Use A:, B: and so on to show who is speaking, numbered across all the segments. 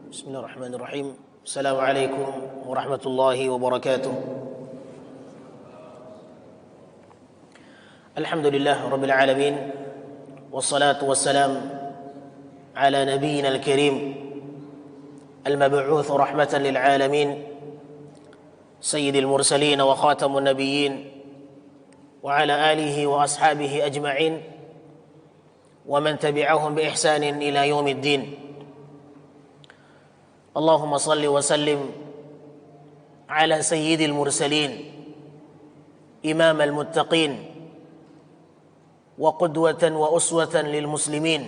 A: بسم الله الرحمن الرحيم. السلام عليكم ورحمة الله وبركاته. الحمد لله رب العالمين، والصلاة والسلام على نبينا الكريم المبعوث رحمة للعالمين سيد المرسلين وخاتم النبيين وعلى آله وأصحابه أجمعين ومن تبعهم بإحسان إلى يوم الدين. اللهم صل وسلم على سيد المرسلين إمام المتقين وقدوة وأسوة للمسلمين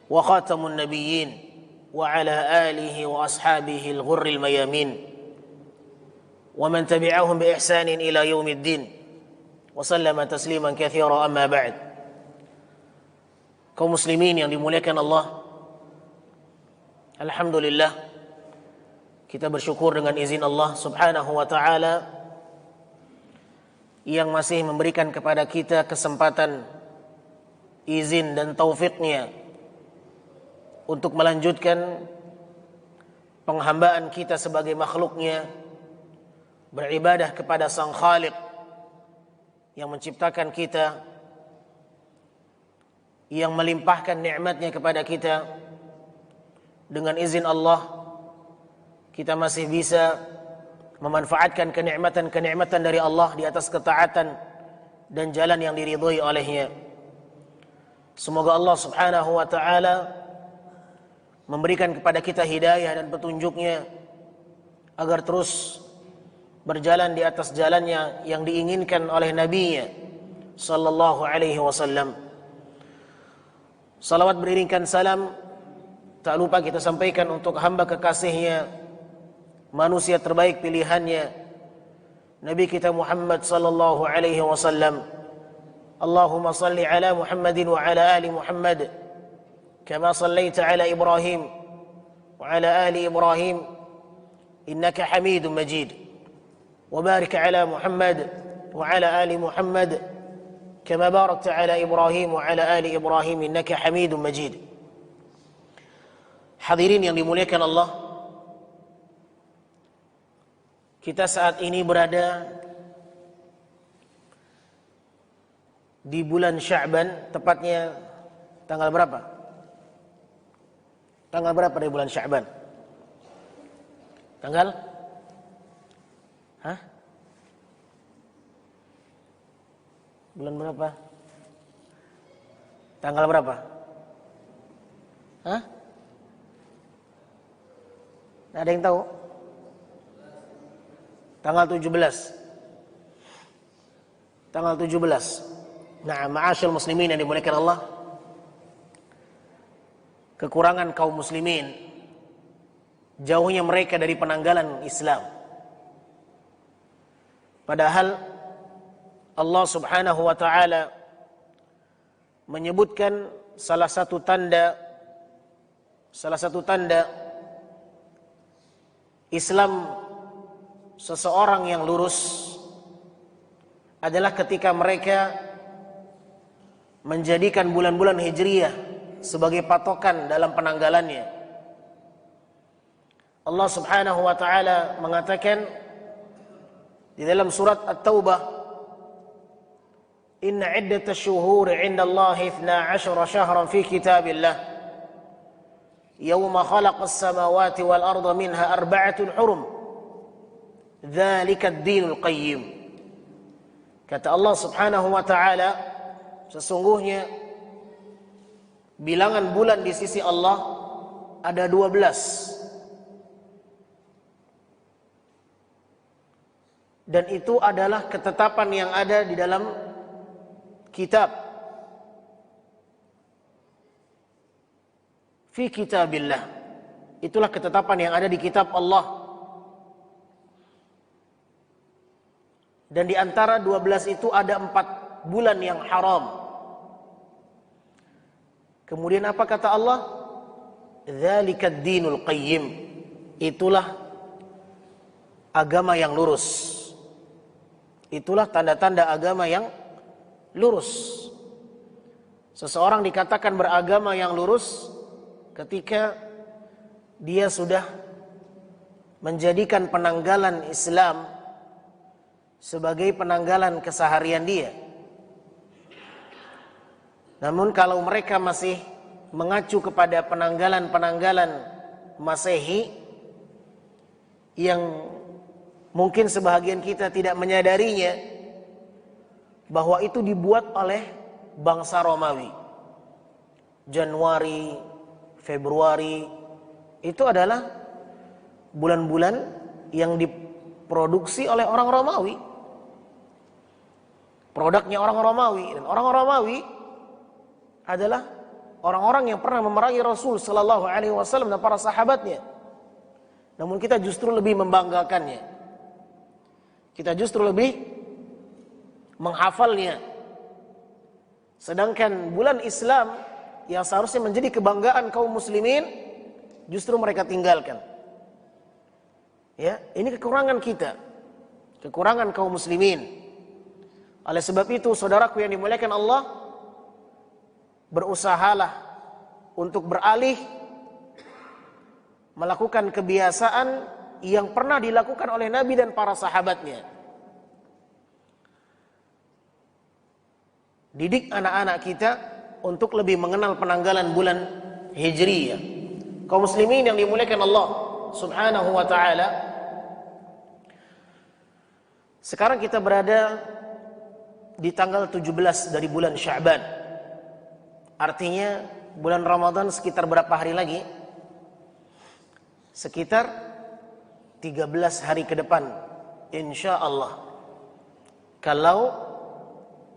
A: وخاتم النبيين وعلى آله وأصحابه الغر الميامين ومن تبعهم بإحسان إلى يوم الدين وسلم تسليما كثيرا. أما بعد. Kaum muslimin yang dimuliakan Allah, alhamdulillah kita bersyukur dengan izin Allah subhanahu wa ta'ala yang masih memberikan kepada kita kesempatan, izin dan taufiknya untuk melanjutkan penghambaan kita sebagai makhluknya, beribadah kepada Sang Khaliq yang menciptakan kita, yang melimpahkan nikmatnya kepada kita. Dengan izin Allah kita masih bisa memanfaatkan kenikmatan dari Allah di atas ketaatan dan jalan yang diridhai olehnya. Semoga Allah subhanahu wa ta'ala memberikan kepada kita hidayah dan petunjuknya agar terus berjalan di atas jalannya yang diinginkan oleh Nabi-Nya sallallahu alaihi wasallam. Salawat beriringkan salam tak lupa kita sampaikan untuk hamba kekasihnya, manusia terbaik pilihannya, Nabi kita Muhammad sallallahu alaihi wasallam. Allahumma salli ala Muhammadin wa ala ali Muhammad kama sallaita ala Ibrahim wa ala ali Ibrahim innaka Hamidum Majid. Wa barik ala Muhammad wa ala ali Muhammad kama barakta ala Ibrahim wa ala ali Ibrahim innaka Hamidum Majid. Hadirin yang dimuliakan Allah, kita saat ini berada di bulan Sya'ban, tepatnya tanggal berapa? Tanggal berapa dari bulan Sya'ban? Tanggal? Hah? Bulan berapa? Tanggal berapa? Hah? Ada yang tahu? Tanggal 17. Tanggal 17. Nah, ma'asyil muslimin yang dimuliakan Allah, kekurangan kaum muslimin, jauhnya mereka dari penanggalan Islam. Padahal Allah subhanahu wa ta'ala menyebutkan salah satu tanda Islam seseorang yang lurus adalah ketika mereka menjadikan bulan-bulan Hijriyah sebagai patokan dalam penanggalannya. Allah subhanahu wa ta'ala mengatakan di dalam surat At-Taubah, inna iddatash syuhuri 'inda Allahi 12 syahran fi kitabillah yawma khalaqas samawati wal arda minha arba'atun hurum dzalika ad-dinul qayyim. Kata Allah subhanahu wa ta'ala, sesungguhnya bilangan bulan di sisi Allah ada 12, dan itu adalah ketetapan yang ada di dalam kitab, fi kitabillah. Itulah ketetapan yang ada di kitab Allah. Dan di antara 12 itu ada 4 bulan yang haram. Kemudian apa kata Allah? Dzalikad dinul qayyim. Itulah agama yang lurus. Itulah tanda-tanda agama yang lurus. Seseorang dikatakan beragama yang lurus ketika dia sudah menjadikan penanggalan Islam sebagai penanggalan keseharian dia. Namun kalau mereka masih mengacu kepada penanggalan-penanggalan Masehi yang mungkin sebahagian kita tidak menyadarinya, bahwa itu dibuat oleh bangsa Romawi. Januari, Februari itu adalah bulan-bulan yang diproduksi oleh orang Romawi. Produknya orang Romawi, dan orang Romawi adalah orang-orang yang pernah memerangi Rasul sallallahu alaihi wasallam dan para sahabatnya. Namun kita justru lebih membanggakannya. Kita justru lebih menghafalnya. Sedangkan bulan Islam yang seharusnya menjadi kebanggaan kaum muslimin, justru mereka tinggalkan. Ya, ini kekurangan kita, kekurangan kaum muslimin. Oleh sebab itu, saudaraku yang dimuliakan Allah, berusahalah untuk beralih melakukan kebiasaan yang pernah dilakukan oleh Nabi dan para sahabatnya. Didik anak-anak kita untuk lebih mengenal penanggalan bulan Hijriyah. Kaum muslimin yang dimuliakan Allah Subhanahu wa ta'ala, sekarang kita berada di tanggal 17 dari bulan Sya'ban. Artinya bulan Ramadan sekitar berapa hari lagi? Sekitar 13 hari ke depan, insya Allah. Kalau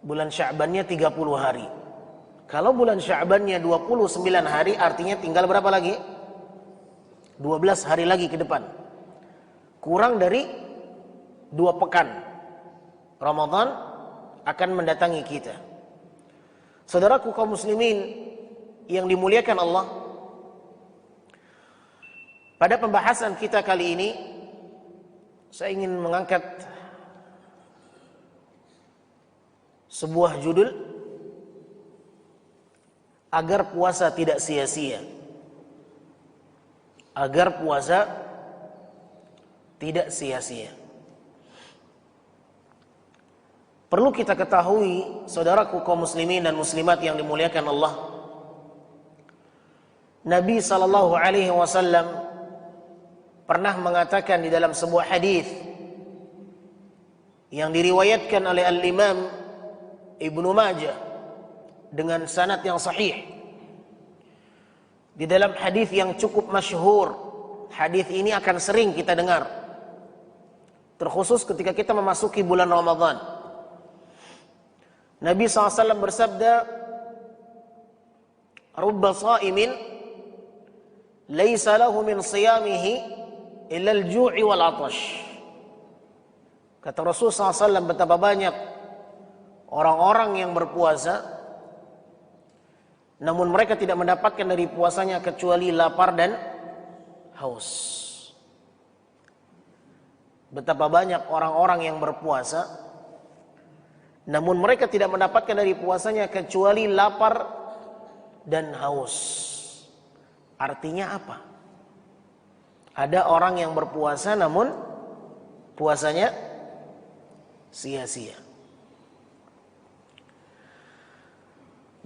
A: bulan Sya'bannya 30 hari. Kalau bulan Sya'bannya 29 hari, artinya tinggal berapa lagi? 12 hari lagi ke depan. Kurang dari 2 pekan Ramadan akan mendatangi kita. Saudaraku kaum muslimin yang dimuliakan Allah, pada pembahasan kita kali ini saya ingin mengangkat sebuah judul, agar puasa tidak sia-sia. Agar puasa tidak sia-sia. Perlu kita ketahui, saudaraku kaum muslimin dan muslimat yang dimuliakan Allah, Nabi sallallahu alaihi wasallam pernah mengatakan di dalam sebuah hadis yang diriwayatkan oleh Al-Imam Ibnu Majah dengan sanad yang sahih. Di dalam hadis yang cukup masyhur, hadis ini akan sering kita dengar, terkhusus ketika kita memasuki bulan Ramadan. Nabi SAW bersabda, "Rubba sha'imin laisa lahu min siyamihi illa al-ju'i wal 'atash." Kata Rasul SAW, betapa banyak orang-orang yang berpuasa, namun mereka tidak mendapatkan dari puasanya kecuali lapar dan haus. Betapa banyak orang-orang yang berpuasa, namun mereka tidak mendapatkan dari puasanya kecuali lapar dan haus. Artinya apa? Ada orang yang berpuasa namun puasanya sia-sia.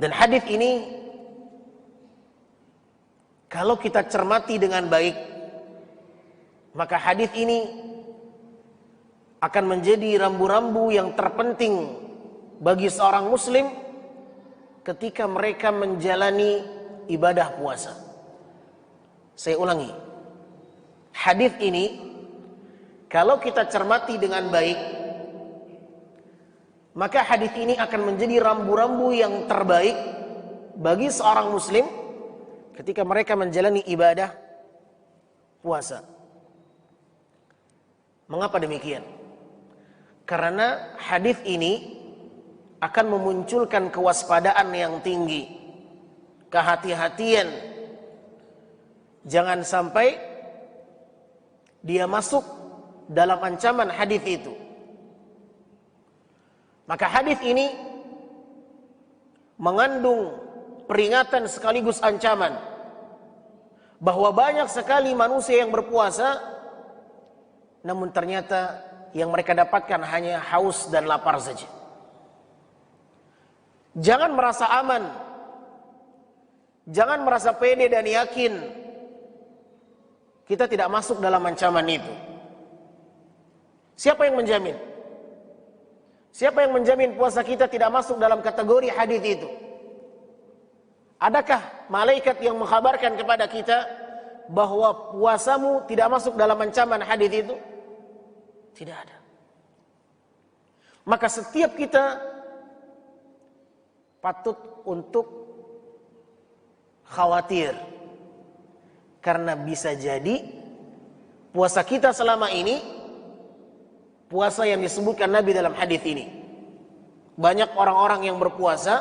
A: Dan hadis ini kalau kita cermati dengan baik, maka hadis ini akan menjadi rambu-rambu yang terpenting bagi seorang muslim ketika mereka menjalani ibadah puasa. Saya ulangi, hadis ini kalau kita cermati dengan baik, maka hadis ini akan menjadi rambu-rambu yang terbaik bagi seorang muslim ketika mereka menjalani ibadah puasa. Mengapa demikian? Karena hadis ini akan memunculkan kewaspadaan yang tinggi, kehati-hatian. Jangan sampai dia masuk dalam ancaman hadis itu. Maka hadis ini mengandung peringatan sekaligus ancaman bahwa banyak sekali manusia yang berpuasa, namun ternyata yang mereka dapatkan hanya haus dan lapar saja. Jangan merasa aman, jangan merasa pede dan yakin kita tidak masuk dalam ancaman itu. Siapa yang menjamin? Siapa yang menjamin puasa kita tidak masuk dalam kategori hadis itu? Adakah malaikat yang mengkhabarkan kepada kita bahwa puasamu tidak masuk dalam ancaman hadis itu? Tidak ada. Maka setiap kita patut untuk khawatir, karena bisa jadi puasa kita selama ini puasa yang disebutkan Nabi dalam hadis ini. Banyak orang-orang yang berpuasa,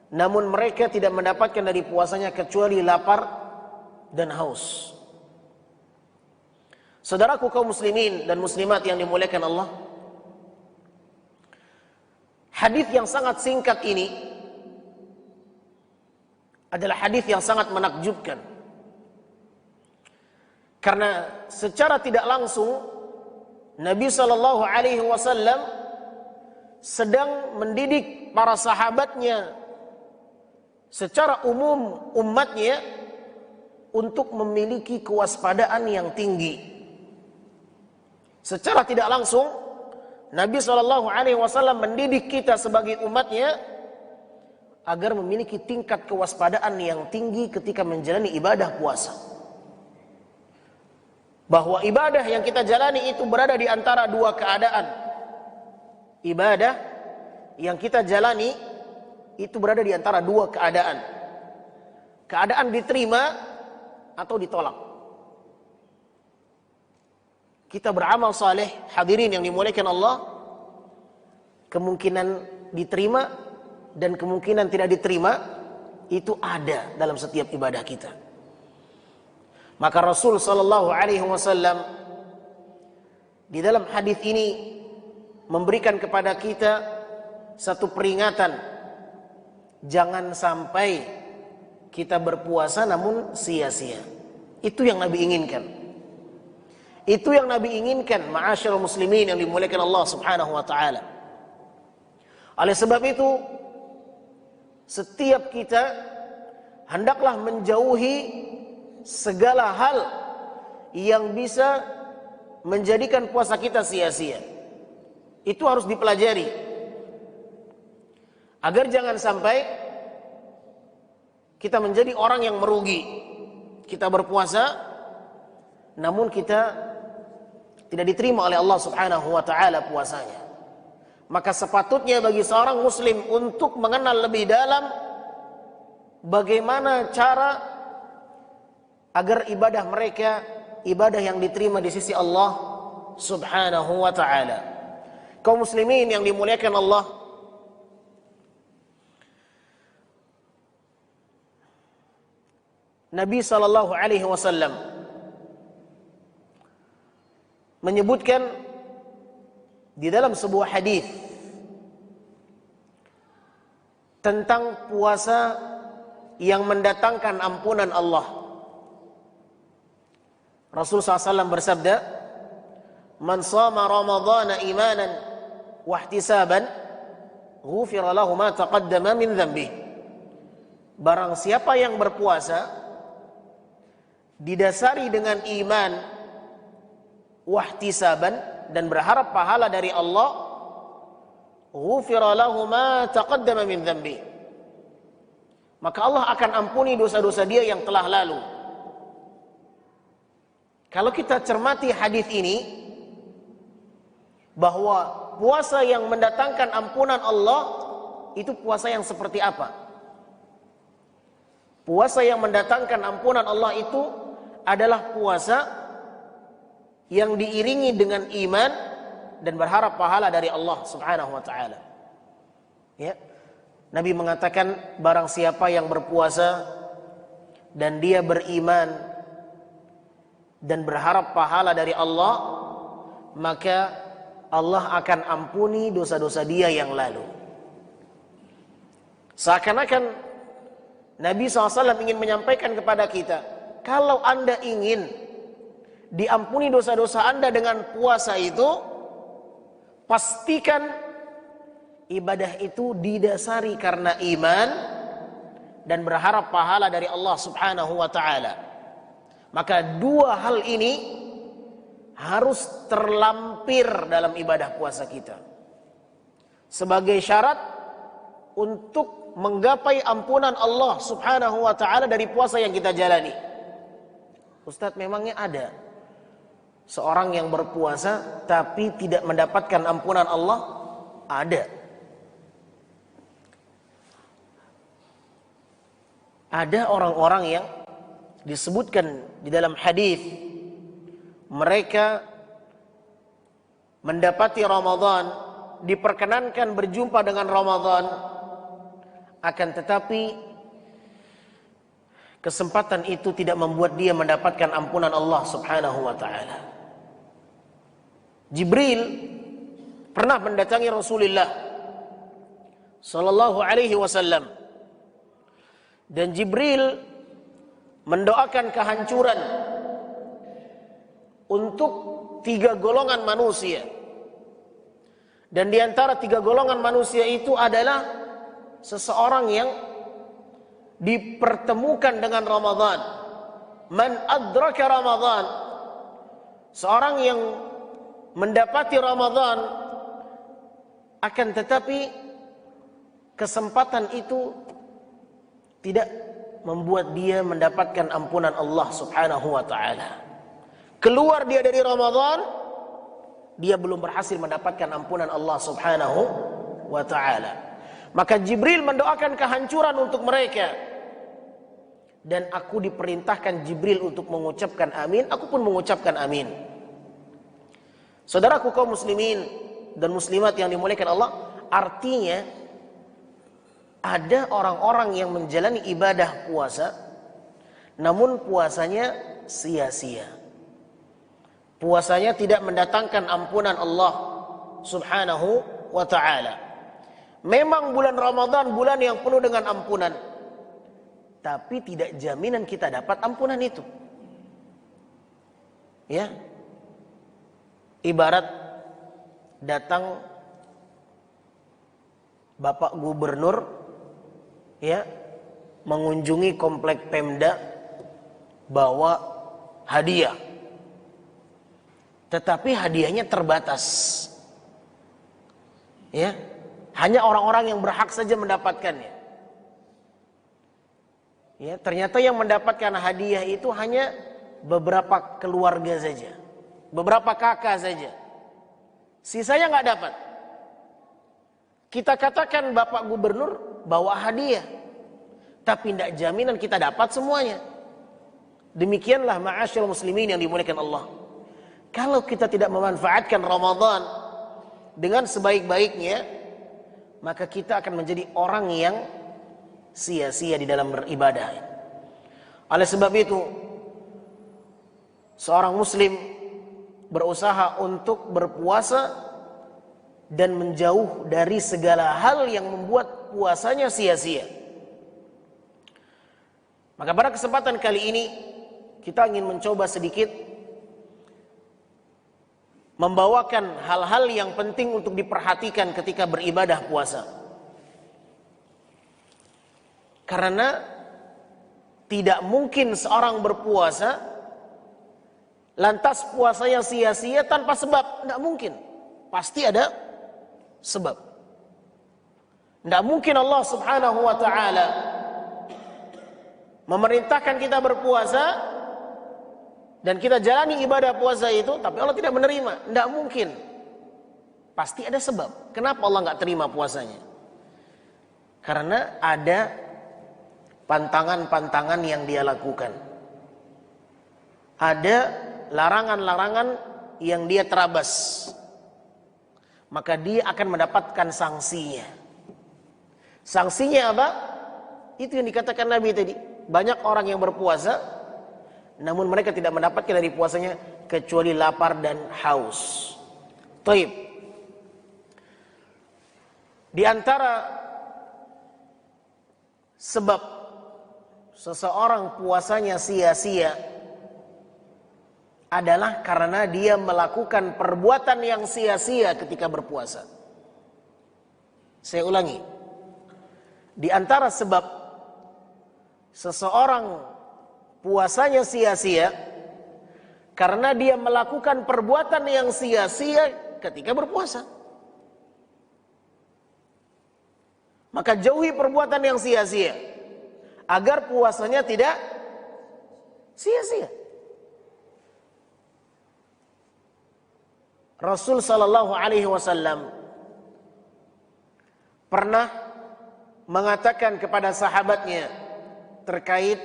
A: namun mereka tidak mendapatkan dari puasanya kecuali lapar dan haus. Saudaraku kaum muslimin dan muslimat yang dimuliakan Allah, hadis yang sangat singkat ini adalah hadis yang sangat menakjubkan. Karena secara tidak langsung Nabi SAW sedang mendidik para sahabatnya, secara umum umatnya, untuk memiliki kewaspadaan yang tinggi. Secara tidak langsung Nabi SAW mendidik kita sebagai umatnya agar memiliki tingkat kewaspadaan yang tinggi ketika menjalani ibadah puasa. Bahwa ibadah yang kita jalani itu berada di antara dua keadaan. Ibadah yang kita jalani itu berada di antara dua keadaan. Keadaan diterima atau ditolak. Kita beramal saleh, hadirin yang dimuliakan Allah, kemungkinan diterima dan kemungkinan tidak diterima itu ada dalam setiap ibadah kita. Maka Rasul SAW di dalam hadis ini memberikan kepada kita satu peringatan, jangan sampai kita berpuasa namun sia-sia. Itu yang Nabi inginkan. Itu yang Nabi inginkan, ma'asyiral muslimin yang dimuliakan Allah Subhanahu wa taala. Oleh sebab itu, setiap kita hendaklah menjauhi segala hal yang bisa menjadikan puasa kita sia-sia. Itu harus dipelajari agar jangan sampai kita menjadi orang yang merugi. Kita berpuasa namun kita tidak diterima oleh Allah Subhanahu wa taala puasanya. Maka sepatutnya bagi seorang muslim untuk mengenal lebih dalam bagaimana cara agar ibadah mereka ibadah yang diterima di sisi Allah Subhanahu wa taala. Kaum muslimin yang dimuliakan Allah, Nabi sallallahu alaihi wasallam menyebutkan di dalam sebuah hadis tentang puasa yang mendatangkan ampunan Allah. Rasul SAW bersabda, "Man shama Ramadhana imanan wa ihtisaban, ghufira lahu ma taqaddama min dhanbihi." Barang siapa yang berpuasa didasari dengan iman, wa ihtisaban, dan berharap pahala dari Allah, ghufira lahu ma taqaddama min dhanbihi. Maka Allah akan ampuni dosa-dosa dia yang telah lalu. Kalau kita cermati hadis ini, bahwa puasa yang mendatangkan ampunan Allah itu puasa yang seperti apa? Puasa yang mendatangkan ampunan Allah itu adalah puasa yang diiringi dengan iman dan berharap pahala dari Allah Subhanahu wa taala. Ya. Nabi mengatakan, barang siapa yang berpuasa dan dia beriman dan berharap pahala dari Allah, maka Allah akan ampuni dosa-dosa dia yang lalu. Seakan-akan Nabi SAW ingin menyampaikan kepada kita kalau Anda ingin diampuni dosa-dosa Anda dengan puasa itu, pastikan ibadah itu didasari karena iman dan berharap pahala dari Allah Subhanahu wa taala. Maka dua hal ini harus terlampir dalam ibadah puasa kita sebagai syarat untuk menggapai ampunan Allah Subhanahu wa taala dari puasa yang kita jalani. Ustadz, memangnya ada seorang yang berpuasa tapi tidak mendapatkan ampunan Allah? Ada. Ada orang-orang yang disebutkan di dalam hadis, mereka mendapati Ramadan, diperkenankan berjumpa dengan Ramadan, akan tetapi kesempatan itu tidak membuat dia mendapatkan ampunan Allah Subhanahu wa taala. Jibril pernah mendatangi Rasulullah sallallahu alaihi wasallam, dan Jibril mendoakan kehancuran untuk 3 golongan manusia. Dan di antara 3 golongan manusia itu adalah seseorang yang dipertemukan dengan Ramadan. Man adraka Ramadan, seorang yang mendapati Ramadan, akan tetapi kesempatan itu tidak membuat dia mendapatkan ampunan Allah Subhanahu wa taala. Keluar dia dari Ramadan, dia belum berhasil mendapatkan ampunan Allah Subhanahu wa taala. Maka Jibril mendoakan kehancuran untuk mereka, dan aku diperintahkan Jibril untuk mengucapkan amin. Aku pun mengucapkan amin. Saudaraku kaum muslimin dan muslimat yang dimuliakan Allah, artinya ada orang-orang yang menjalani ibadah puasa, namun puasanya sia-sia. Puasanya tidak mendatangkan ampunan Allah Subhanahu wa ta'ala. Memang bulan Ramadan bulan yang penuh dengan ampunan, tapi tidak jaminan kita dapat ampunan itu. Ya, ibarat datang Bapak Gubernur, ya, mengunjungi komplek Pemda, bawa hadiah, tetapi hadiahnya terbatas, ya, hanya orang-orang yang berhak saja mendapatkannya. Ya, ternyata yang mendapatkan hadiah itu hanya beberapa keluarga saja, beberapa kakak saja, sisanya nggak dapat. Kita katakan Bapak Gubernur bawa hadiah, tapi tidak jaminan kita dapat semuanya. Demikianlah ma'asyiral muslimin yang dimuliakan Allah. Kalau kita tidak memanfaatkan Ramadan dengan sebaik-baiknya, maka kita akan menjadi orang yang sia-sia di dalam beribadah. Oleh sebab itu, seorang muslim berusaha untuk berpuasa dan menjauh dari segala hal yang membuat puasanya sia-sia. Maka pada kesempatan kali ini kita ingin mencoba sedikit membawakan hal-hal yang penting untuk diperhatikan ketika beribadah puasa. Karena tidak mungkin seorang berpuasa lantas puasanya sia-sia tanpa sebab. Tidak mungkin. Pasti ada sebab. Tidak mungkin Allah Subhanahu wa ta'ala memerintahkan kita berpuasa dan kita jalani ibadah puasa itu, tapi Allah tidak menerima. Tidak mungkin. Pasti ada sebab. Kenapa Allah nggak terima puasanya? Karena ada pantangan-pantangan yang dia lakukan. Ada larangan-larangan yang dia terabas. Maka dia akan mendapatkan sanksinya. Sanksinya apa? Itu yang dikatakan Nabi tadi. Banyak orang yang berpuasa, namun mereka tidak mendapatkan dari puasanya kecuali lapar dan haus. Taib. Di antara sebab seseorang puasanya sia-sia adalah karena dia melakukan perbuatan yang sia-sia ketika berpuasa. Saya ulangi. Di antara sebab seseorang puasanya sia-sia karena dia melakukan perbuatan yang sia-sia ketika berpuasa. Maka jauhi perbuatan yang sia-sia agar puasanya tidak sia-sia. Rasul sallallahu alaihi wasallam pernah mengatakan kepada sahabatnya terkait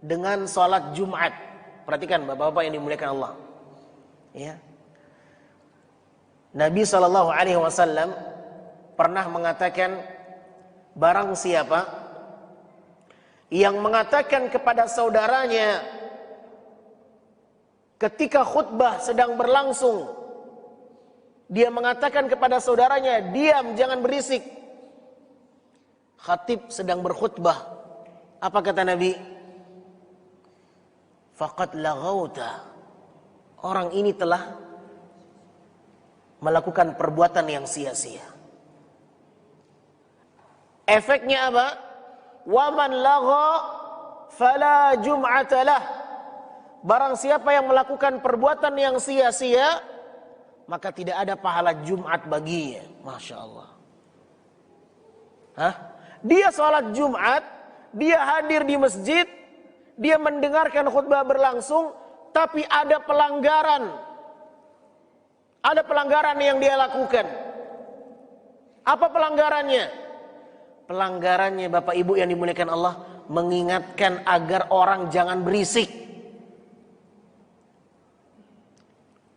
A: dengan salat Jumat. Perhatikan Bapak-bapak yang dimuliakan Allah. Ya. Nabi sallallahu alaihi wasallam pernah mengatakan, barang siapa yang mengatakan kepada saudaranya ketika khutbah sedang berlangsung, dia mengatakan kepada saudaranya, diam, jangan berisik, khatib sedang berkhutbah. Apa kata Nabi? Faqad laghauta. Orang ini telah melakukan perbuatan yang sia-sia. Efeknya apa? Waman lagha fala jum'ata lah. Barang siapa yang melakukan perbuatan yang sia-sia, maka tidak ada pahala Jumat baginya. Masya Allah. Dia sholat Jumat, dia hadir di masjid, dia mendengarkan khutbah berlangsung, tapi ada pelanggaran. Ada pelanggaran yang dia lakukan. Apa pelanggarannya? Pelanggarannya Bapak Ibu yang dimuliakan Allah, mengingatkan agar orang jangan berisik.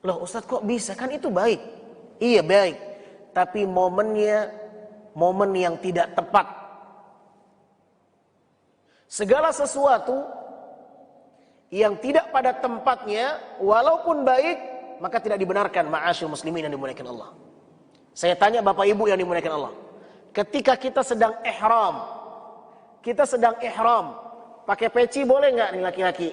A: Loh Ustadz kok bisa? Kan itu baik. Iya baik. Tapi momennya momen yang tidak tepat. Segala sesuatu yang tidak pada tempatnya walaupun baik maka tidak dibenarkan. Ma'asyil muslimin yang dimuliakan Allah. Saya tanya Bapak Ibu yang dimuliakan Allah. Ketika kita sedang ihram, pakai peci boleh nggak nih laki-laki?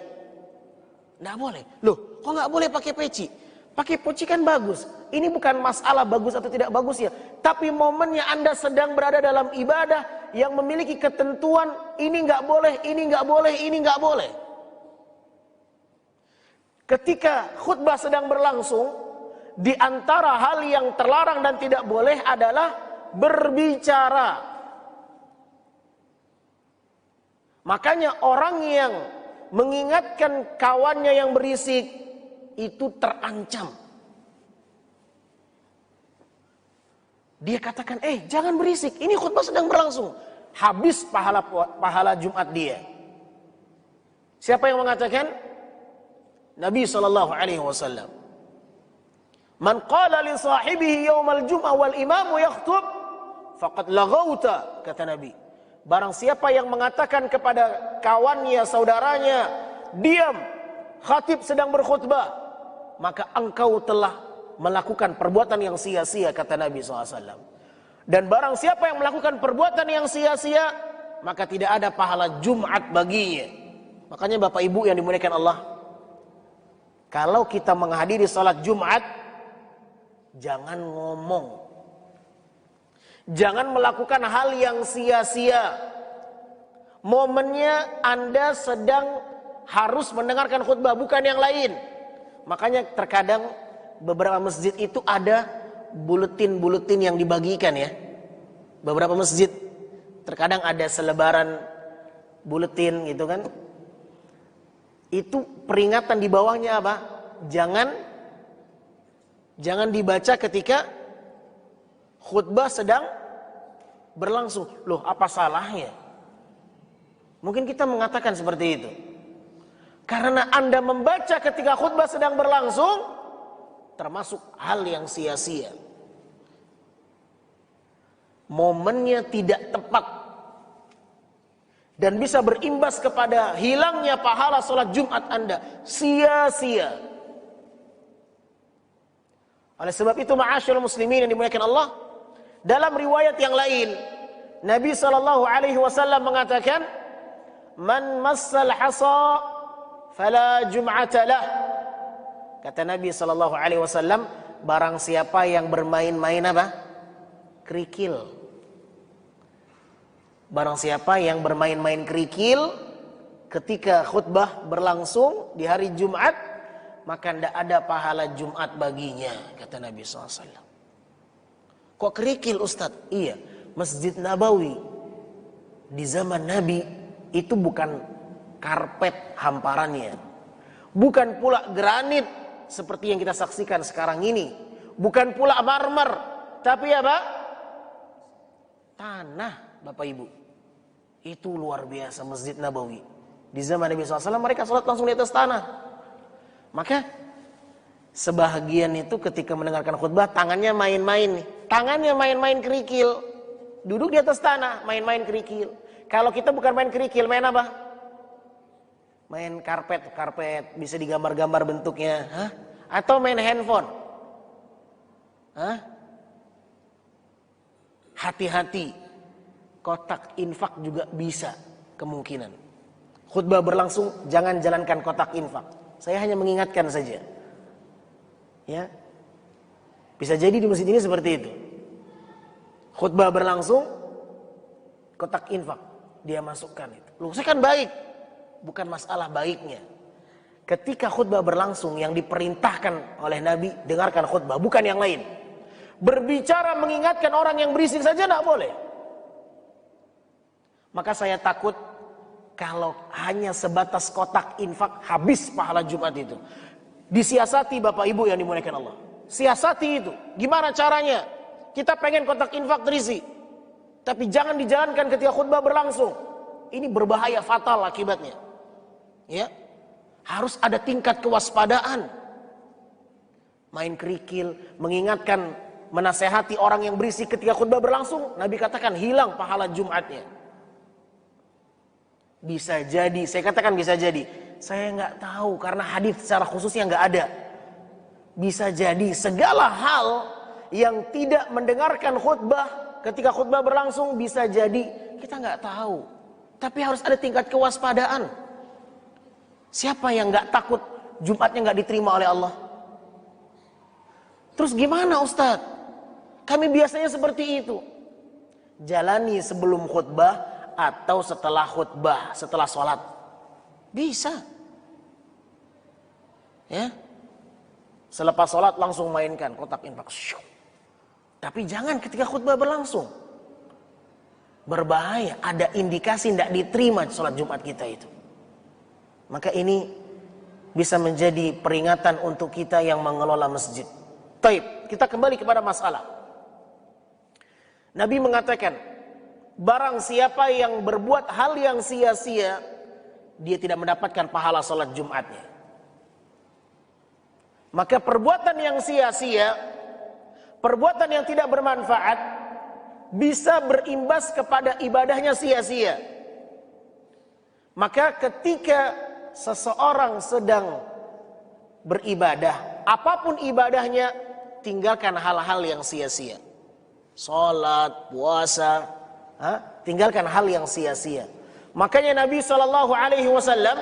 A: Nggak boleh. Loh, kok nggak boleh pakai peci? Pakai peci kan bagus. Ini bukan masalah bagus atau tidak bagus ya. Tapi momennya Anda sedang berada dalam ibadah yang memiliki ketentuan ini nggak boleh, ini nggak boleh, ini nggak boleh. Ketika khutbah sedang berlangsung, di antara hal yang terlarang dan tidak boleh adalah berbicara. Makanya orang yang mengingatkan kawannya yang berisik itu terancam. Dia katakan, jangan berisik, ini khutbah sedang berlangsung. Habis pahala Jumat dia. Siapa yang mengatakan? Nabi SAW. Man qala li sahibihi yawmal jum'ah wal imamu yakhtub faqad laghauta, kata Nabi. Barang siapa yang mengatakan kepada kawannya, saudaranya, diam, khatib sedang berkhutbah, maka engkau telah melakukan perbuatan yang sia-sia, kata Nabi SAW. Dan barang siapa yang melakukan perbuatan yang sia-sia, maka tidak ada pahala Jumat baginya. Makanya Bapak Ibu yang dimuliakan Allah, kalau kita menghadiri salat Jumat, jangan ngomong. Jangan melakukan hal yang sia-sia. Momennya Anda sedang harus mendengarkan khutbah, bukan yang lain. Makanya terkadang beberapa masjid itu ada buletin-buletin yang dibagikan ya. Beberapa masjid terkadang ada selebaran buletin gitu kan. Itu peringatan di bawahnya apa? Jangan dibaca ketika khutbah sedang berlangsung. Loh, apa salahnya? Mungkin kita mengatakan seperti itu. Karena Anda membaca ketika khutbah sedang berlangsung, termasuk hal yang sia-sia. Momennya tidak tepat. Dan bisa berimbas kepada hilangnya pahala sholat Jumat Anda. Sia-sia. Oleh sebab itu, ma'asyil muslimin yang dimuliakan Allah, dalam riwayat yang lain, Nabi SAW mengatakan, man massal hasa fala jum'ata lah. Kata Nabi sallallahu alaihi wasallam, barang siapa yang bermain-main apa? Kerikil. Barang siapa yang bermain-main kerikil ketika khutbah berlangsung di hari Jumat, maka tidak ada pahala Jumat baginya, kata Nabi SAW. Kok kerikil, Ustaz? Iya, Masjid Nabawi di zaman Nabi itu bukan karpet hamparannya, bukan pula granit seperti yang kita saksikan sekarang ini, bukan pula marmer, tapi apa? Tanah, Bapak Ibu. Itu luar biasa Masjid Nabawi. Di zaman Nabi SAW mereka sholat langsung di atas tanah. Maka sebahagian itu ketika mendengarkan khutbah tangannya main-main nih. Tangannya main-main kerikil. Duduk di atas tanah, main-main kerikil. Kalau kita bukan main kerikil, main apa? Main karpet, bisa digambar-gambar bentuknya. Hah? Atau main handphone. Hah? Hati-hati. Kotak infak juga bisa kemungkinan. Khutbah berlangsung, jangan jalankan kotak infak. Saya hanya mengingatkan saja. Ya. Bisa jadi di masjid ini seperti itu. Khutbah berlangsung, kotak infak dia masukkan itu. Loh, saya kan baik. Bukan masalah baiknya. Ketika khutbah berlangsung, yang diperintahkan oleh Nabi, dengarkan khutbah, bukan yang lain. Berbicara mengingatkan orang yang berisik saja tidak boleh. Maka saya takut kalau hanya sebatas kotak infak, habis pahala Jumat itu. Disiasati Bapak Ibu yang dimuliakan Allah. Siasati itu. Gimana caranya? Kita pengen kotak infak terisi, tapi jangan dijalankan ketika khutbah berlangsung. Ini berbahaya, fatal akibatnya. Ya, harus ada tingkat kewaspadaan. Main kerikil, mengingatkan, menasehati orang yang berisik ketika khutbah berlangsung, Nabi katakan hilang pahala Jumatnya. Bisa jadi, saya katakan bisa jadi. Saya nggak tahu karena hadis secara khususnya nggak ada. Bisa jadi segala hal yang tidak mendengarkan khutbah ketika khutbah berlangsung, bisa jadi kita nggak tahu. Tapi harus ada tingkat kewaspadaan. Siapa yang nggak takut Jumatnya nggak diterima oleh Allah? Terus gimana Ustadz? Kami biasanya seperti itu. Jalani sebelum khutbah atau setelah khutbah, setelah sholat. Bisa. Ya. Selepas sholat langsung mainkan kotak infak. Tapi jangan ketika khutbah berlangsung. Berbahaya, ada indikasi tidak diterima sholat Jumat kita itu. Maka ini bisa menjadi peringatan untuk kita yang mengelola masjid. Taib, kita kembali kepada masalah. Nabi mengatakan, barang siapa yang berbuat hal yang sia-sia, dia tidak mendapatkan pahala sholat Jumatnya. Maka perbuatan yang sia-sia, perbuatan yang tidak bermanfaat, bisa berimbas kepada ibadahnya sia-sia. Maka ketika seseorang sedang beribadah, apapun ibadahnya, tinggalkan hal-hal yang sia-sia. Salat, puasa, tinggalkan hal yang sia-sia. Makanya Nabi SAW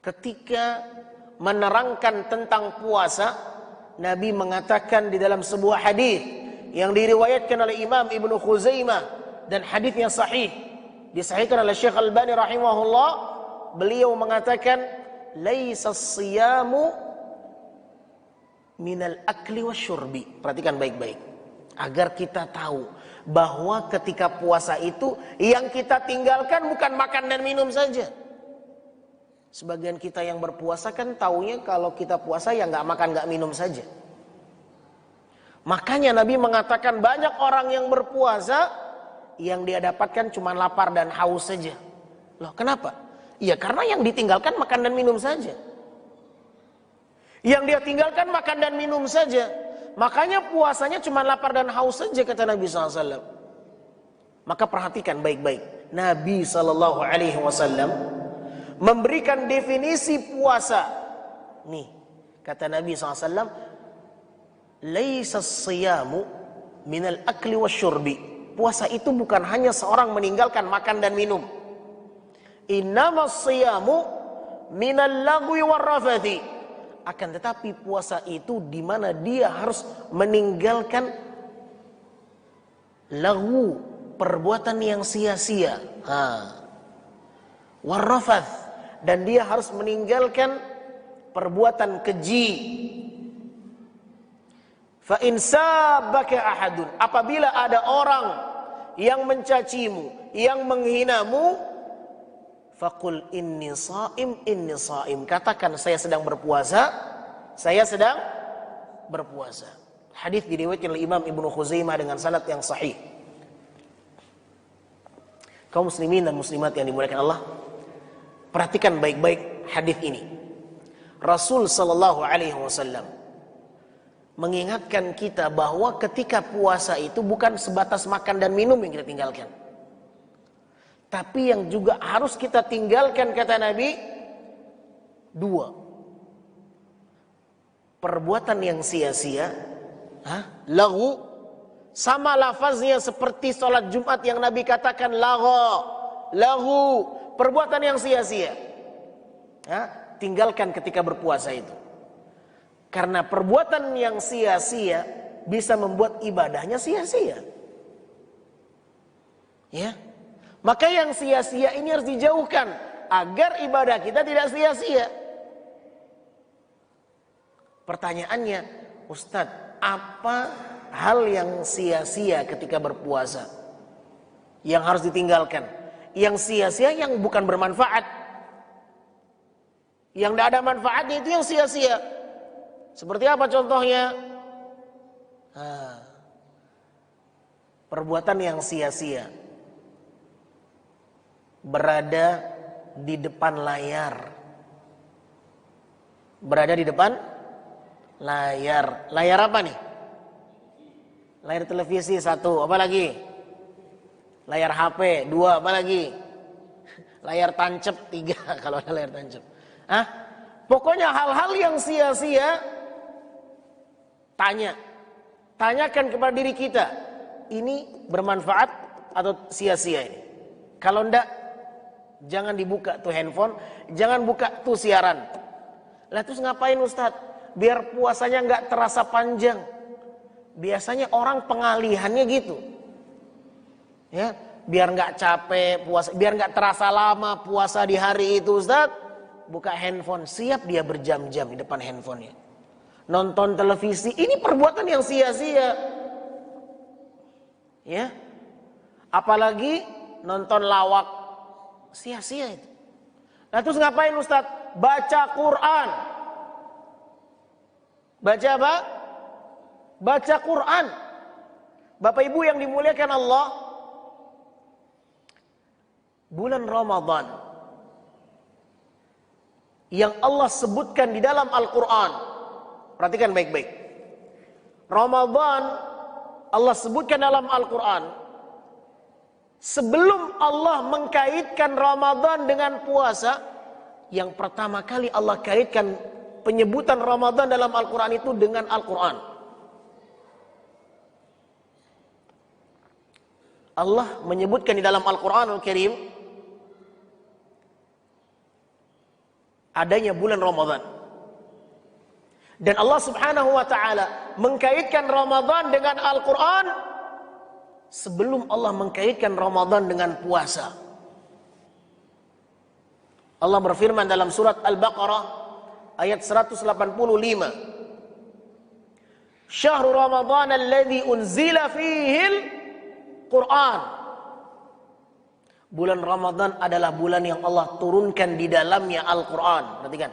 A: ketika menerangkan tentang puasa, Nabi mengatakan di dalam sebuah hadis yang diriwayatkan oleh Imam Ibnu Khuzaimah dan hadisnya sahih, disahihkan oleh Syekh Al-Albani rahimahullah, beliau mengatakan laisa siyamu minal akli wasyurbi. Perhatikan baik-baik agar kita tahu bahwa ketika puasa itu yang kita tinggalkan bukan makan dan minum saja. Sebagian kita yang berpuasa kan taunya kalau kita puasa ya nggak makan nggak minum saja. Makanya Nabi mengatakan banyak orang yang berpuasa yang dia dapatkan cuma lapar dan haus saja. Loh, kenapa? Ya karena yang ditinggalkan makan dan minum saja. Yang dia tinggalkan makan dan minum saja. Makanya puasanya cuma lapar dan haus saja, kata Nabi SAW. Maka perhatikan baik-baik. Nabi SAW memberikan definisi puasa. Nih, kata Nabi SAW, laisa siyamu minal akli wasyurbi. puasa itu bukan hanya seorang meninggalkan makan dan minum. Innamas siyamu minal lagwi warrafathi. Akan tetapi puasa itu di mana dia harus meninggalkan lagwu, perbuatan yang sia-sia. Warrafath, dan dia harus meninggalkan perbuatan keji. Fa in sabaka ahadun, apabila ada orang yang mencacimu, yang menghinamu, faqul inni shaim, katakan saya sedang berpuasa, saya sedang berpuasa. Hadis diriwayatkan oleh Imam Ibnu Khuzaimah dengan sanad yang sahih. Kaum muslimin dan muslimat yang dimuliakan Allah, perhatikan baik-baik hadis ini. Rasul sallallahu alaihi wasallam mengingatkan kita bahwa ketika puasa itu bukan sebatas makan dan minum yang kita tinggalkan, tapi yang juga harus kita tinggalkan, kata Nabi, dua. Perbuatan yang sia-sia, laghu, sama lafaznya seperti sholat Jumat yang Nabi katakan laghu, perbuatan yang sia-sia. Tinggalkan ketika berpuasa itu. Karena perbuatan yang sia-sia bisa membuat ibadahnya sia-sia. Ya. Maka yang sia-sia ini harus dijauhkan agar ibadah kita tidak sia-sia. Pertanyaannya, Ustadz, apa hal yang sia-sia ketika berpuasa yang harus ditinggalkan? Yang sia-sia yang bukan bermanfaat. Yang tidak ada manfaatnya itu yang sia-sia. Seperti apa contohnya? Perbuatan yang sia-sia. Berada di depan layar. Berada di depan layar. Layar apa nih? Layar televisi 1, apa lagi? Layar HP 2, apa lagi? Layar tancap 3 kalau ada layar tancap. Pokoknya hal-hal yang sia-sia, tanyakan kepada diri kita, ini bermanfaat atau sia-sia ini? Kalau enggak, jangan dibuka tuh handphone, jangan buka tuh siaran. Lah terus ngapain Ustadz? Biar puasanya enggak terasa panjang. Biasanya orang pengalihannya gitu. Ya, biar enggak capek puasa, biar enggak terasa lama puasa di hari itu, Ustadz, buka handphone, siap dia berjam-jam di depan handphonenya. Nonton televisi, ini perbuatan yang sia-sia. Ya. Apalagi nonton lawak, sia-sia itu. Nah terus ngapain Ustadz? Baca Quran. Baca apa? Baca Quran. Bapak Ibu yang dimuliakan Allah, bulan Ramadan yang Allah sebutkan di dalam Al-Quran, perhatikan baik-baik. Ramadan Allah sebutkan dalam Al-Quran, sebelum Allah mengkaitkan Ramadan dengan puasa, yang pertama kali Allah kaitkan penyebutan Ramadan dalam Al-Quran itu dengan Al-Quran. Allah menyebutkan di dalam Al-Quranul Karim adanya bulan Ramadan. Dan Allah Subhanahu wa taala mengkaitkan Ramadan dengan Al-Qur'an sebelum Allah mengkaitkan Ramadan dengan puasa. Allah berfirman dalam surat Al-Baqarah ayat 185. Syahrul Ramadan alladzi unzila fihil Qur'an. Bulan Ramadan adalah bulan yang Allah turunkan di dalamnya Al-Quran. Perhatikan.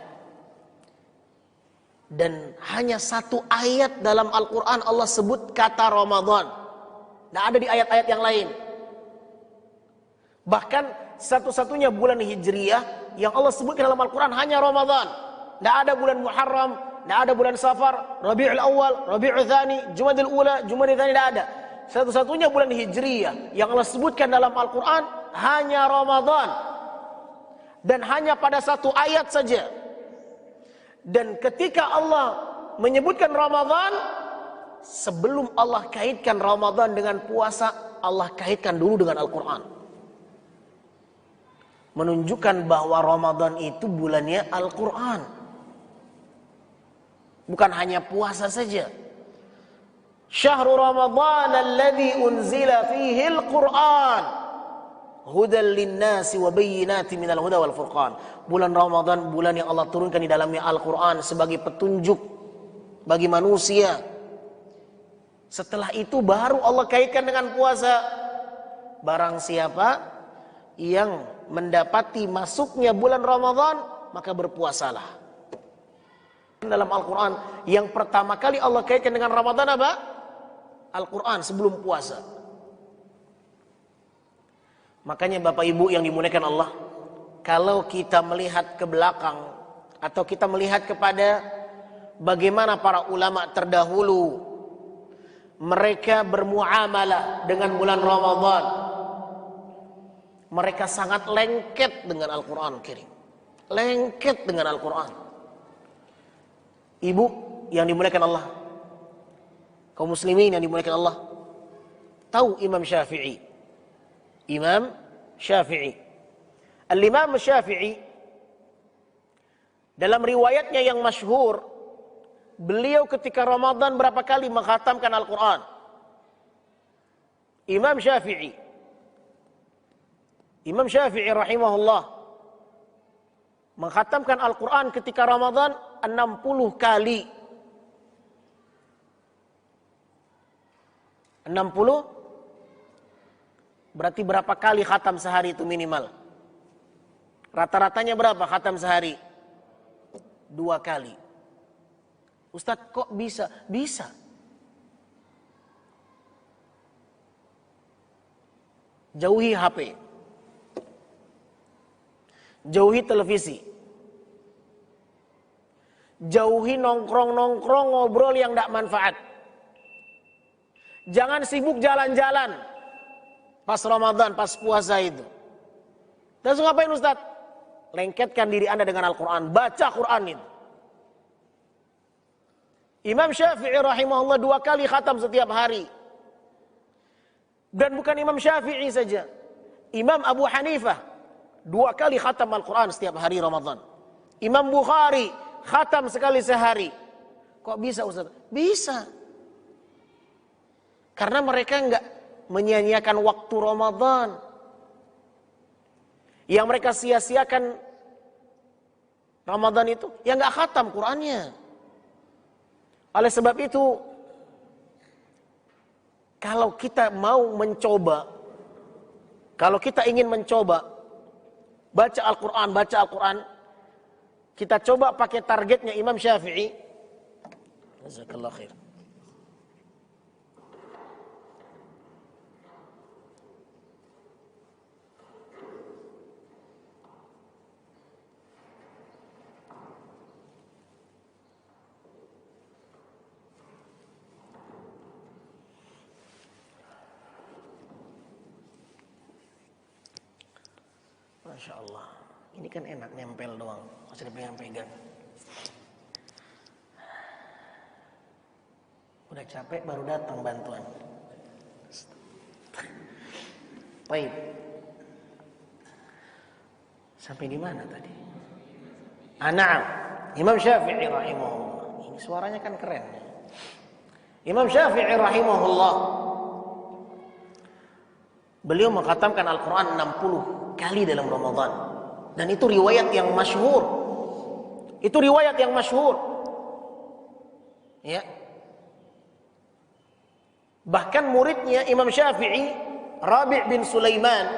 A: Dan hanya satu ayat dalam Al-Quran Allah sebut kata Ramadan. Tidak ada di ayat-ayat yang lain. Bahkan satu-satunya bulan Hijriyah yang Allah sebutkan dalam Al-Quran hanya Ramadan. Tidak ada bulan Muharram, tidak ada bulan Safar, Rabi'ul Awal, Rabi'ul Thani, Jumadil Ula, Jumadil Thani, tidak ada. Satu-satunya bulan Hijriyah yang Allah sebutkan dalam Al-Quran hanya Ramadan. Dan hanya pada satu ayat saja. Dan ketika Allah menyebutkan Ramadan, sebelum Allah kaitkan Ramadan dengan puasa, Allah kaitkan dulu dengan Al-Quran. Menunjukkan bahwa Ramadan itu bulannya Al-Quran. Bukan hanya puasa saja. Syahrul Ramadan alladzi unzila fihi al-Quran hudan linnasi wa bayyinatin minal huda wal furqan. Bulan Ramadan, bulan yang Allah turunkan di dalamnya Al-Quran sebagai petunjuk bagi manusia. Setelah itu baru Allah kaitkan dengan puasa. Barang siapa yang mendapati masuknya bulan Ramadan, maka berpuasalah. Dalam Al-Quran yang pertama kali Allah kaitkan dengan Ramadan apa? Al-Quran sebelum puasa. Makanya Bapak Ibu yang dimuliakan Allah, kalau kita melihat ke belakang atau kita melihat kepada bagaimana para ulama terdahulu mereka bermuamalah dengan bulan Ramadan, mereka sangat lengket dengan Al-Quran Karim. Lengket dengan Al-Quran. Ibu yang dimuliakan Allah, kaum muslimin yang dimuliakan Allah, tahu Imam Syafi'i. Imam Syafi'i. Al-Imam Syafi'i dalam riwayatnya yang masyhur, beliau ketika Ramadan berapa kali mengkhatamkan Al-Quran. Imam Syafi'i rahimahullah mengkhatamkan Al-Quran ketika Ramadan 60 kali. 60 berarti berapa kali khatam sehari itu minimal? Rata-ratanya berapa khatam sehari? 2 kali. Ustadz kok bisa? Bisa. Jauhi HP. Jauhi televisi. Jauhi nongkrong-nongkrong ngobrol yang tidak manfaat. Jangan sibuk jalan-jalan pas Ramadan, pas puasa itu. Terus ngapain Ustadz? Lengketkan diri Anda dengan Al-Quran. Baca Quran itu. Imam Syafi'i rahimahullah 2 kali khatam setiap hari. Dan bukan Imam Syafi'i saja. Imam Abu Hanifah 2 kali khatam Al-Quran setiap hari Ramadan. Imam Bukhari khatam sekali sehari. Kok bisa Ustaz? Bisa. Karena mereka enggak menyia-nyiakan waktu Ramadan. Yang mereka sia-siakan Ramadan itu, yang enggak khatam Qurannya. Oleh sebab itu, kalau kita mau mencoba, kalau kita ingin mencoba baca Al-Quran, kita coba pakai targetnya Imam Syafi'i. Jazakallah khair. Masya Allah, ini kan enak nempel doang, masih dipegang-pegang. Udah capek baru datang bantuan. Baik. Sampai di mana tadi? Na'am. Imam Syafi'i rahimahullah. Ini suaranya kan keren. Imam Syafi'i rahimahullah, beliau mengkhatamkan Al-Quran 60 kali dalam Ramadan. Dan itu riwayat yang masyhur. Itu riwayat yang masyhur. Ya. Bahkan muridnya Imam Syafi'i, Rabi' bin Sulaiman,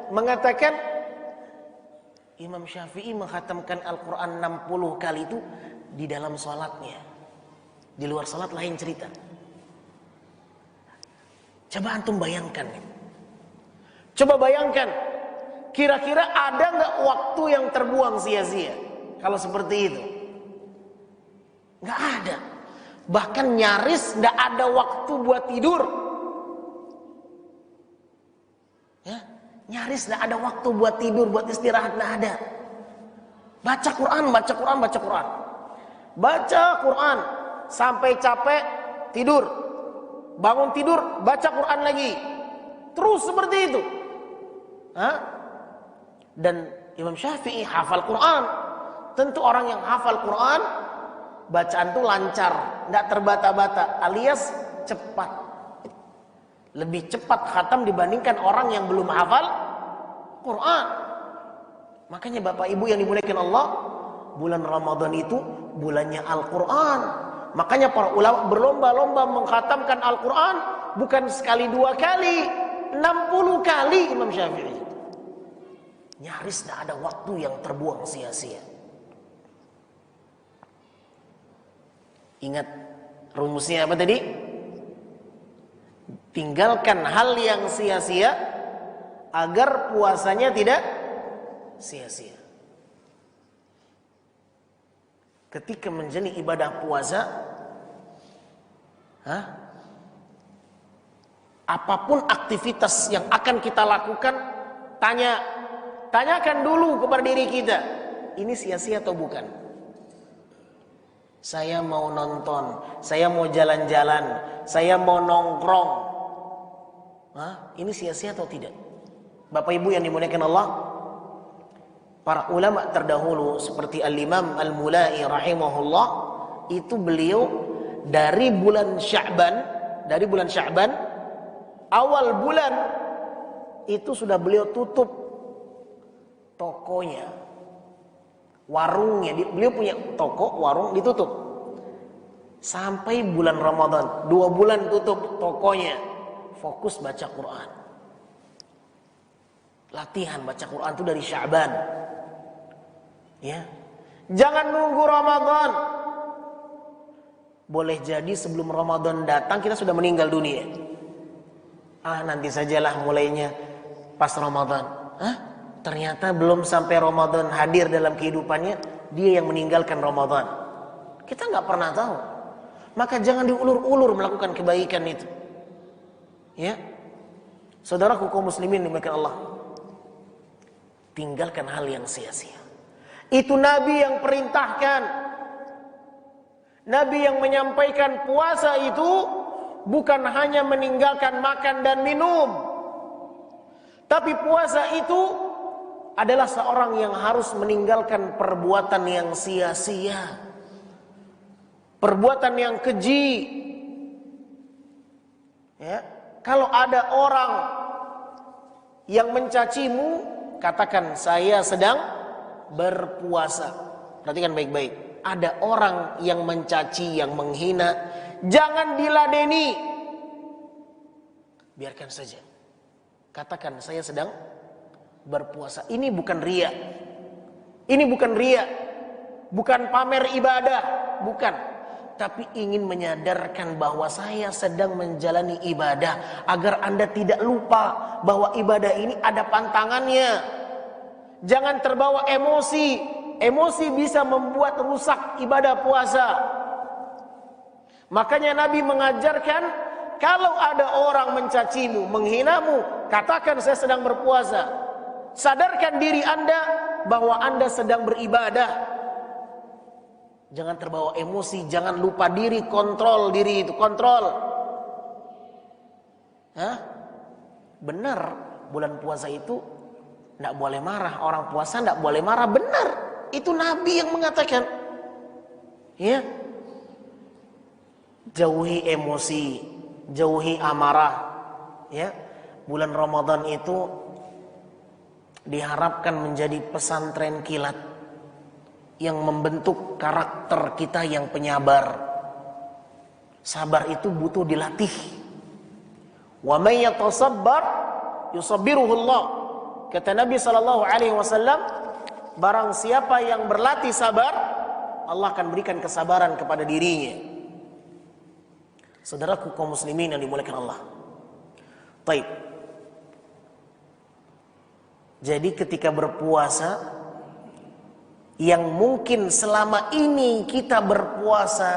A: mengatakan Imam Syafi'i mengkhatamkan Al-Quran 60 kali itu di dalam salatnya. Di luar salat lain cerita. Coba antum bayangkan. Coba bayangkan, kira-kira ada nggak waktu yang terbuang sia-sia kalau seperti itu? Nggak ada. Bahkan nyaris nggak ada waktu buat tidur. Ya, nyaris nggak ada waktu buat tidur, buat istirahat, nggak ada. Baca Quran, baca Quran, baca Quran, baca Quran sampai capek tidur, bangun tidur, baca Quran lagi. Terus seperti itu. Hah? Dan Imam Syafi'i hafal Quran. Tentu orang yang hafal Quran, bacaan itu lancar, tidak terbata-bata, alias cepat. Lebih cepat khatam dibandingkan orang yang belum hafal Quran. Makanya Bapak Ibu yang dimuliakan Allah, bulan Ramadan itu bulannya Al-Quran. Makanya para ulama berlomba-lomba mengkhatamkan Al-Quran, bukan sekali dua kali, 60 kali Imam Syafi'i. Nyaris tidak ada waktu yang terbuang sia-sia. Ingat rumusnya apa tadi? Tinggalkan hal yang sia-sia agar puasanya tidak sia-sia. Ketika menjalani ibadah puasa, apapun aktivitas yang akan kita lakukan, tanyakan dulu kepada diri kita, ini sia-sia atau bukan? Saya mau nonton, saya mau jalan-jalan, saya mau nongkrong, ini sia-sia atau tidak? Bapak Ibu yang dimuliakan Allah, para ulama terdahulu seperti Al-Imam Al-Mulai rahimahullah, itu beliau dari bulan Sya'ban, awal bulan itu sudah beliau tutup tokonya, warungnya. Beliau punya toko, warung ditutup sampai bulan Ramadan. 2 bulan tutup tokonya, fokus baca Quran. Latihan baca Quran itu dari Sya'ban. Ya, jangan nunggu Ramadan. Boleh jadi sebelum Ramadan datang kita sudah meninggal dunia. Nanti sajalah mulainya pas Ramadan. Ternyata belum sampai Ramadan hadir dalam kehidupannya, dia yang meninggalkan Ramadan. Kita nggak pernah tahu. Maka jangan diulur-ulur melakukan kebaikan itu. Ya, saudaraku kaum muslimin dimuliakan Allah, tinggalkan hal yang sia-sia. Itu Nabi yang perintahkan. Nabi yang menyampaikan puasa itu bukan hanya meninggalkan makan dan minum, tapi puasa itu adalah seorang yang harus meninggalkan perbuatan yang sia-sia, perbuatan yang keji. Ya, kalau ada orang yang mencacimu, katakan saya sedang berpuasa. Perhatikan baik-baik. Ada orang yang mencaci, yang menghina, jangan diladeni. Biarkan saja. Katakan saya sedang berpuasa. Ini bukan riya. Ini bukan riya. Bukan pamer ibadah, bukan. Tapi ingin menyadarkan bahwa saya sedang menjalani ibadah, agar Anda tidak lupa bahwa ibadah ini ada pantangannya. Jangan terbawa emosi. Emosi bisa membuat rusak ibadah puasa. Makanya Nabi mengajarkan, kalau ada orang mencacimu, menghinamu, katakan saya sedang berpuasa. Sadarkan diri Anda bahwa Anda sedang beribadah. Jangan terbawa emosi, jangan lupa diri, kontrol diri itu, kontrol. Benar, bulan puasa itu tidak boleh marah. Orang puasa tidak boleh marah. Benar, itu Nabi yang mengatakan. Ya, jauhi emosi, jauhi amarah. Ya, bulan Ramadan itu diharapkan menjadi pesantren kilat yang membentuk karakter kita yang penyabar. Sabar itu butuh dilatih. Wa may yatasabbar yusabbiruhullah. Kata Nabi SAW, barang siapa yang berlatih sabar, Allah akan berikan kesabaran kepada dirinya. Saudaraku kaum muslimin yang dimuliakan Allah. Baik. Jadi ketika berpuasa, yang mungkin selama ini kita berpuasa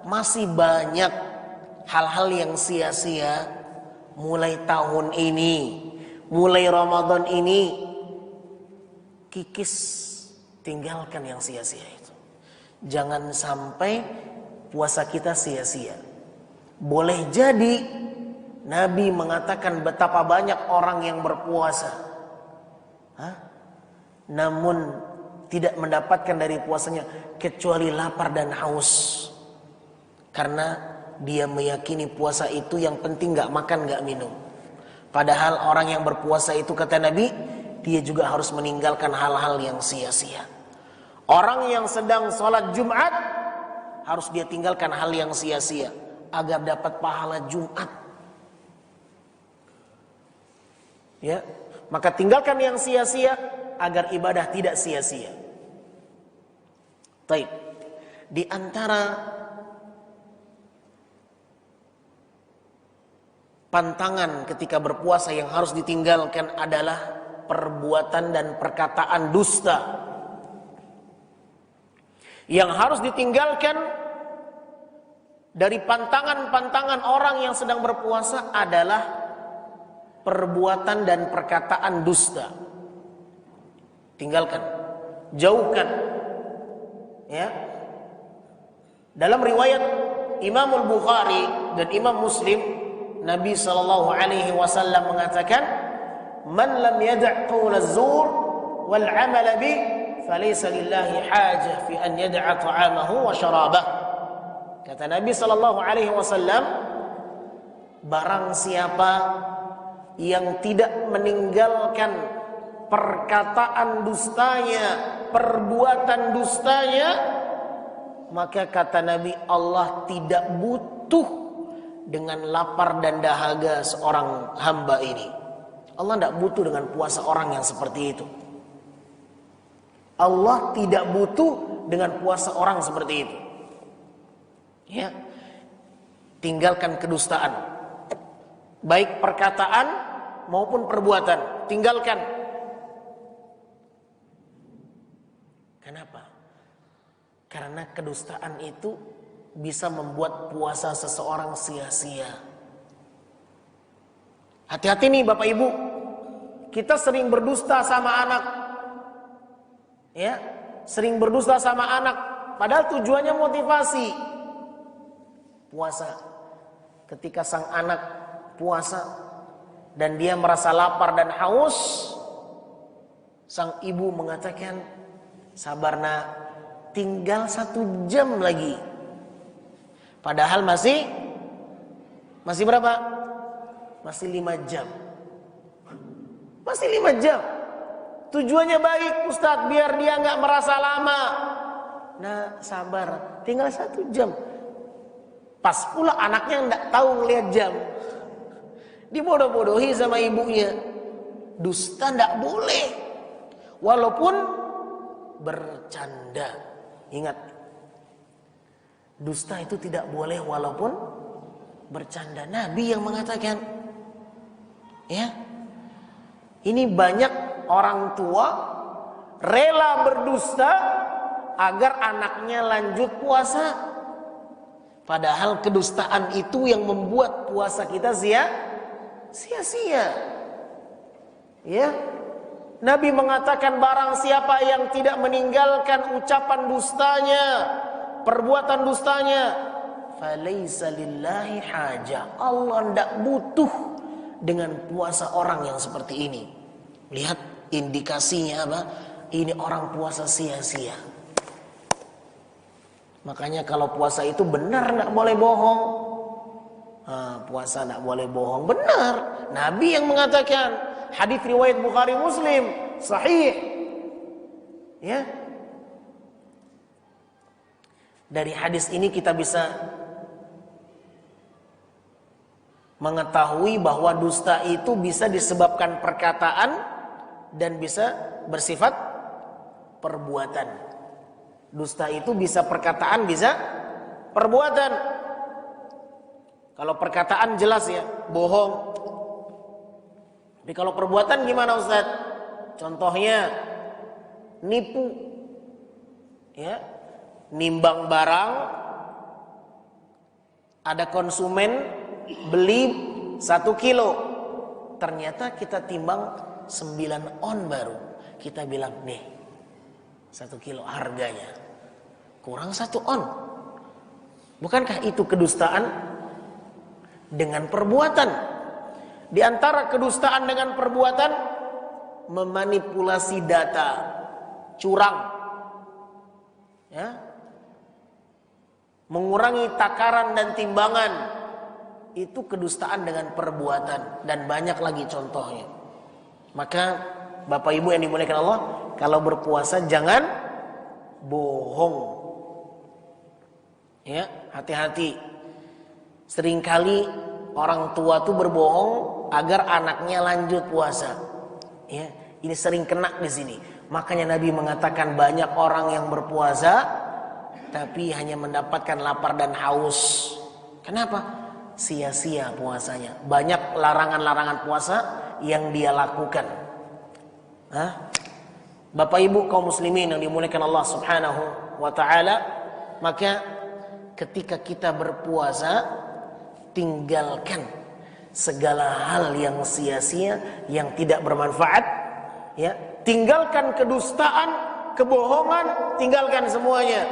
A: masih banyak hal-hal yang sia-sia, mulai tahun ini, mulai Ramadan ini, kikis, tinggalkan yang sia-sia itu. Jangan sampai puasa kita sia-sia. Boleh jadi Nabi mengatakan betapa banyak orang yang berpuasa, namun tidak mendapatkan dari puasanya kecuali lapar dan haus. Karena dia meyakini puasa itu yang penting gak makan gak minum. Padahal orang yang berpuasa itu, kata Nabi, dia juga harus meninggalkan hal-hal yang sia-sia. Orang yang sedang sholat Jumat harus dia tinggalkan hal yang sia-sia agar dapat pahala Jumat. Ya, maka tinggalkan yang sia-sia agar ibadah tidak sia-sia. Baik. Di antara pantangan ketika berpuasa yang harus ditinggalkan adalah perbuatan dan perkataan dusta. Yang harus ditinggalkan dari pantangan-pantangan orang yang sedang berpuasa adalah perbuatan dan perkataan dusta. Tinggalkan, jauhkan. Ya. Dalam riwayat Imam Al-Bukhari dan Imam Muslim, Nabi SAW mengatakan, "Man lam yada' qaul az-zur wal 'amal bi, falaysa lillahi hajah fi an yada'a ta'amahu wa syarabah." Kata Nabi SAW, barang siapa yang tidak meninggalkan perkataan dustanya, perbuatan dustanya, maka kata Nabi, Allah tidak butuh dengan lapar dan dahaga seorang hamba ini. Allah tidak butuh dengan puasa orang yang seperti itu. Allah tidak butuh dengan puasa orang seperti itu. Ya, tinggalkan kedustaan, baik perkataan maupun perbuatan, tinggalkan. Kenapa? Karena kedustaan itu bisa membuat puasa seseorang sia-sia. Hati-hati nih Bapak Ibu, kita sering berdusta sama anak, ya, sering berdusta sama anak, padahal tujuannya motivasi. Puasa, ketika sang anak puasa dan dia merasa lapar dan haus, sang ibu mengatakan, "Sabar nak, tinggal 1 jam lagi." Padahal masih berapa? Masih 5 jam. Masih 5 jam. Tujuannya baik Ustadz, biar dia nggak merasa lama. Nah, sabar, tinggal 1 jam. Pas pula anaknya nggak tahu ngelihat jam, dibodoh-bodohi sama ibunya. Dusta nggak boleh, walaupun bercanda. Ingat, dusta itu tidak boleh walaupun bercanda. Nabi yang mengatakan, ya, ini banyak orang tua rela berdusta agar anaknya lanjut puasa. Padahal kedustaan itu yang membuat puasa kita sia-sia. Ya. Nabi mengatakan, barang siapa yang tidak meninggalkan ucapan dustanya, perbuatan dustanya, falaysa lillahi hajah. Allah tidak butuh dengan puasa orang yang seperti ini. Lihat indikasinya apa? Ini orang puasa sia-sia. Makanya kalau puasa itu benar, tidak boleh bohong. Puasa tidak boleh bohong, benar. Nabi yang mengatakan, hadis riwayat Bukhari Muslim, sahih. Ya. Dari hadis ini kita bisa mengetahui bahwa dusta itu bisa disebabkan perkataan dan bisa bersifat perbuatan. Dusta itu bisa perkataan, bisa perbuatan. Kalau perkataan jelas ya, bohong. Tapi kalau perbuatan gimana Ustaz? Contohnya nipu, ya, nimbang barang, ada konsumen beli 1 kilo, ternyata kita timbang 9 on baru. Kita bilang, nih 1 kilo harganya, kurang 1 on. Bukankah itu kedustaan dengan perbuatan? Di antara kedustaan dengan perbuatan, memanipulasi data, curang, ya, mengurangi takaran dan timbangan, itu kedustaan dengan perbuatan, dan banyak lagi contohnya. Maka Bapak Ibu yang dimuliakan Allah, kalau berpuasa jangan bohong. Ya, hati-hati. Seringkali orang tua tuh berbohong agar anaknya lanjut puasa. Ya, ini sering kena di sini. Makanya Nabi mengatakan banyak orang yang berpuasa tapi hanya mendapatkan lapar dan haus. Kenapa? Sia-sia puasanya. Banyak larangan-larangan puasa yang dia lakukan. Bapak Ibu kaum muslimin yang dimuliakan Allah Subhanahu wa taala, maka ketika kita berpuasa, tinggalkan segala hal yang sia-sia, yang tidak bermanfaat, ya. Tinggalkan kedustaan, kebohongan, tinggalkan semuanya.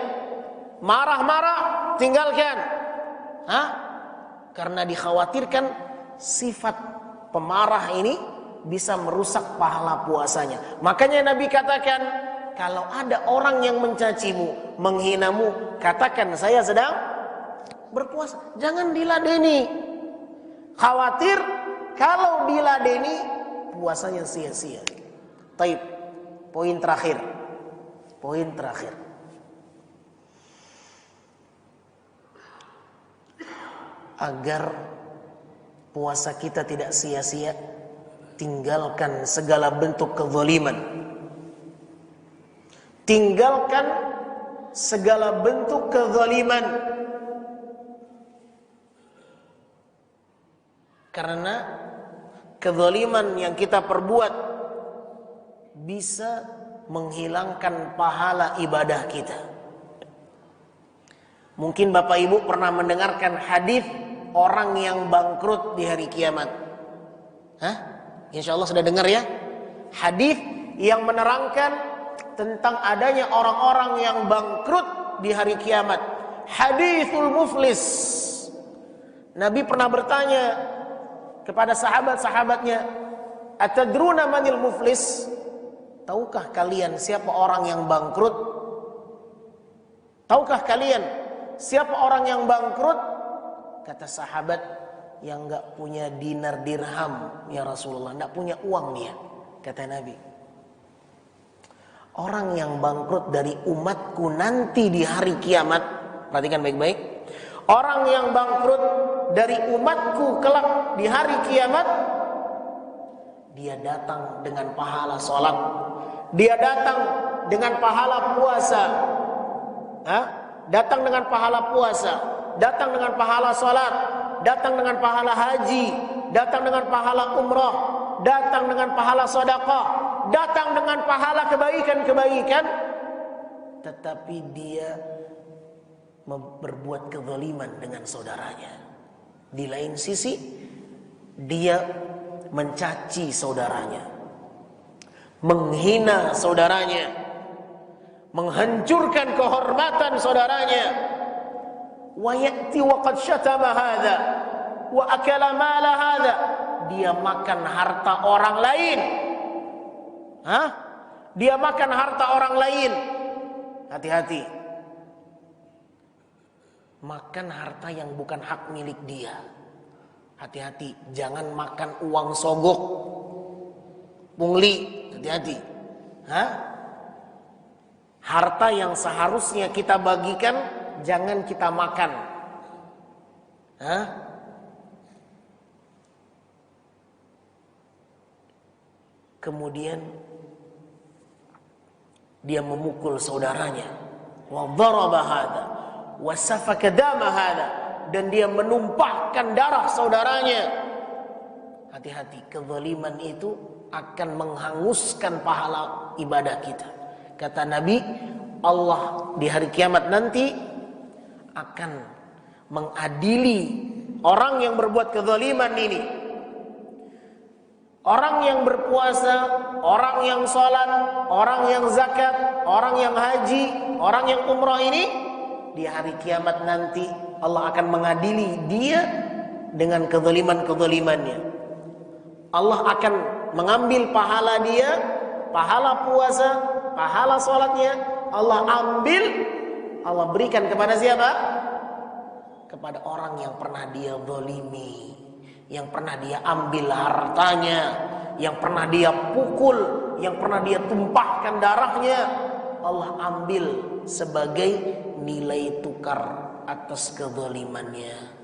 A: Marah-marah, tinggalkan. Karena dikhawatirkan sifat pemarah ini bisa merusak pahala puasanya. Makanya Nabi katakan, kalau ada orang yang mencacimu, menghinamu, katakan saya sedang berpuasa. Jangan diladeni. Khawatir kalau diladeni puasanya sia-sia. Taib. Poin terakhir. Agar puasa kita tidak sia-sia, tinggalkan segala bentuk kezaliman. Tinggalkan segala bentuk kezaliman. Karena kezaliman yang kita perbuat bisa menghilangkan pahala ibadah kita. Mungkin Bapak Ibu pernah mendengarkan hadis orang yang bangkrut di hari kiamat. Insya Allah sudah dengar ya. Hadis yang menerangkan tentang adanya orang-orang yang bangkrut di hari kiamat. Hadithul muflis. Nabi pernah bertanya kepada sahabat-sahabatnya, atadruna manil muflis? Tahukah kalian siapa orang yang bangkrut? Tahukah kalian siapa orang yang bangkrut? Kata sahabat, yang enggak punya dinar dirham ya Rasulullah, enggak punya uang dia, kata Nabi. Orang yang bangkrut dari umatku nanti di hari kiamat, perhatikan baik-baik. Orang yang bangkrut dari umatku kelak di hari kiamat, dia datang dengan pahala sholat, dia datang dengan pahala puasa, datang dengan pahala puasa, datang dengan pahala sholat, datang dengan pahala haji, datang dengan pahala umrah, datang dengan pahala sedekah, datang dengan pahala kebaikan-kebaikan, tetapi dia berbuat kezaliman dengan saudaranya. Di lain sisi, dia mencaci saudaranya, menghina saudaranya, menghancurkan kehormatan saudaranya. Wa ya'ti wa qad syatama hadza wa akala mala hadza. Dia makan harta orang lain. Dia makan harta orang lain. Hati-hati. Makan harta yang bukan hak milik dia. Hati-hati, jangan makan uang sogok, pungli. Hati-hati. Harta yang seharusnya kita bagikan, jangan kita makan. Kemudian dia memukul saudaranya, wa dharaba hadza wa safaka dama hadza, dan dia menumpahkan darah saudaranya. Hati-hati, kezaliman itu akan menghanguskan pahala ibadah kita. Kata Nabi, Allah di hari kiamat nanti akan mengadili orang yang berbuat kezaliman ini. Orang yang berpuasa, orang yang sholat, orang yang zakat, orang yang haji, orang yang umrah ini, di hari kiamat nanti Allah akan mengadili dia dengan kezaliman-kezalimannya. Allah akan mengambil pahala dia, pahala puasa, pahala sholatnya, Allah ambil, Allah berikan kepada siapa? Kepada orang yang pernah dia zalimi, yang pernah dia ambil hartanya, yang pernah dia pukul, yang pernah dia tumpahkan darahnya, Allah ambil sebagai nilai tukar atas kezalimannya.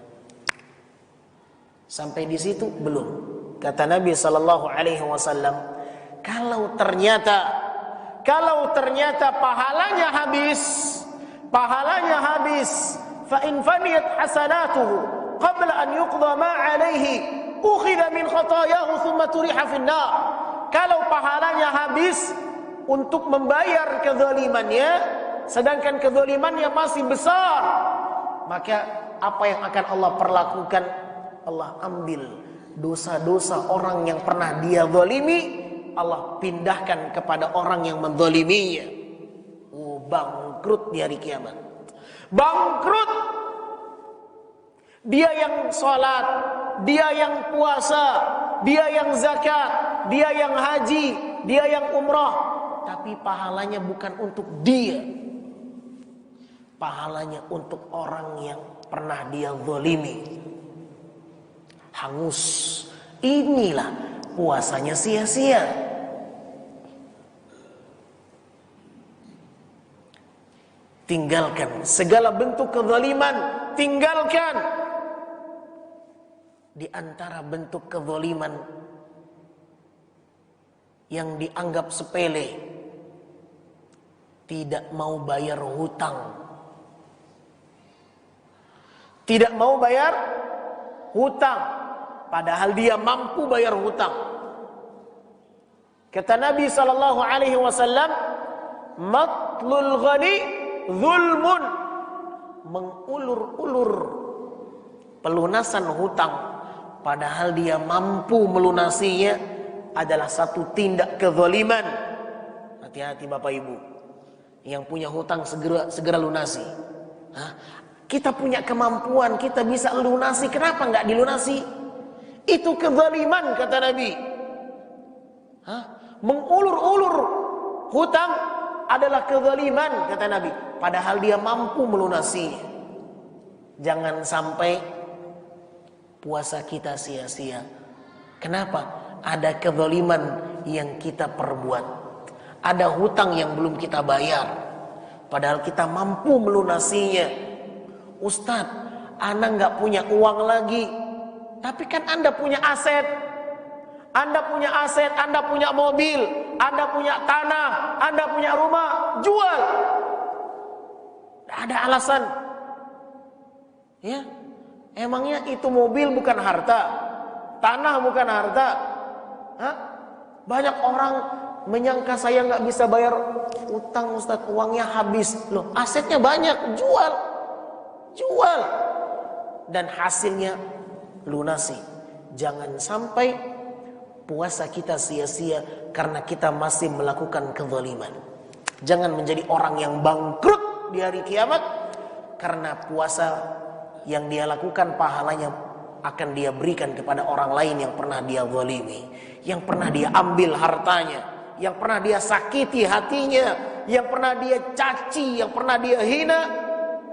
A: Sampai di situ belum. Kata Nabi sallallahu alaihi wasallam, kalau ternyata pahalanya habis, fa in faniyat hasanatuhu qabla an yuqda ma alaihi ukhidha min khatayahu thumma turiha fin nar. Kalau pahalanya habis untuk membayar kezalimannya, sedangkan kezalimannya masih besar, maka apa yang akan Allah perlakukan? Allah ambil dosa-dosa orang yang pernah dia zalimi, Allah pindahkan kepada orang yang menzaliminya. Oh, bangkrut di hari kiamat. Bangkrut. Dia yang sholat, dia yang puasa, dia yang zakat, dia yang haji, dia yang umrah, tapi pahalanya bukan untuk dia. Pahalanya untuk orang yang pernah dia zalimi. Hangus. Inilah puasanya sia-sia. Tinggalkan segala bentuk kezaliman, tinggalkan. Di antara bentuk kezaliman yang dianggap sepele, tidak mau bayar hutang. Tidak mau bayar hutang, padahal dia mampu bayar hutang. Kata Nabi sallallahu alaihi wasallam, matlul ghani zulmun, mengulur-ulur pelunasan hutang padahal dia mampu melunasinya adalah satu tindak kezaliman. Hati-hati Bapak Ibu yang punya hutang, segera lunasi. Kita punya kemampuan, kita bisa lunasi, kenapa nggak dilunasi? Itu kezaliman kata Nabi. Mengulur-ulur hutang adalah kezaliman kata Nabi, padahal dia mampu melunasinya. Jangan sampai puasa kita sia-sia. Kenapa? Ada kezaliman yang kita perbuat, ada hutang yang belum kita bayar, padahal kita mampu melunasinya. Ustadz, Anda nggak punya uang lagi, tapi kan Anda punya aset. Anda punya aset, Anda punya mobil, Anda punya tanah, Anda punya rumah, jual. Tidak ada alasan. Ya, emangnya itu mobil bukan harta, tanah bukan harta? Banyak orang menyangka saya nggak bisa bayar utang, Ustadz, uangnya habis. Loh, asetnya banyak, jual. Dan hasilnya lunasi. Jangan sampai puasa kita sia-sia karena kita masih melakukan kezaliman. Jangan menjadi orang yang bangkrut di hari kiamat karena puasa yang dia lakukan pahalanya akan dia berikan kepada orang lain yang pernah dia zalimi, yang pernah dia ambil hartanya, yang pernah dia sakiti hatinya, yang pernah dia caci, yang pernah dia hina.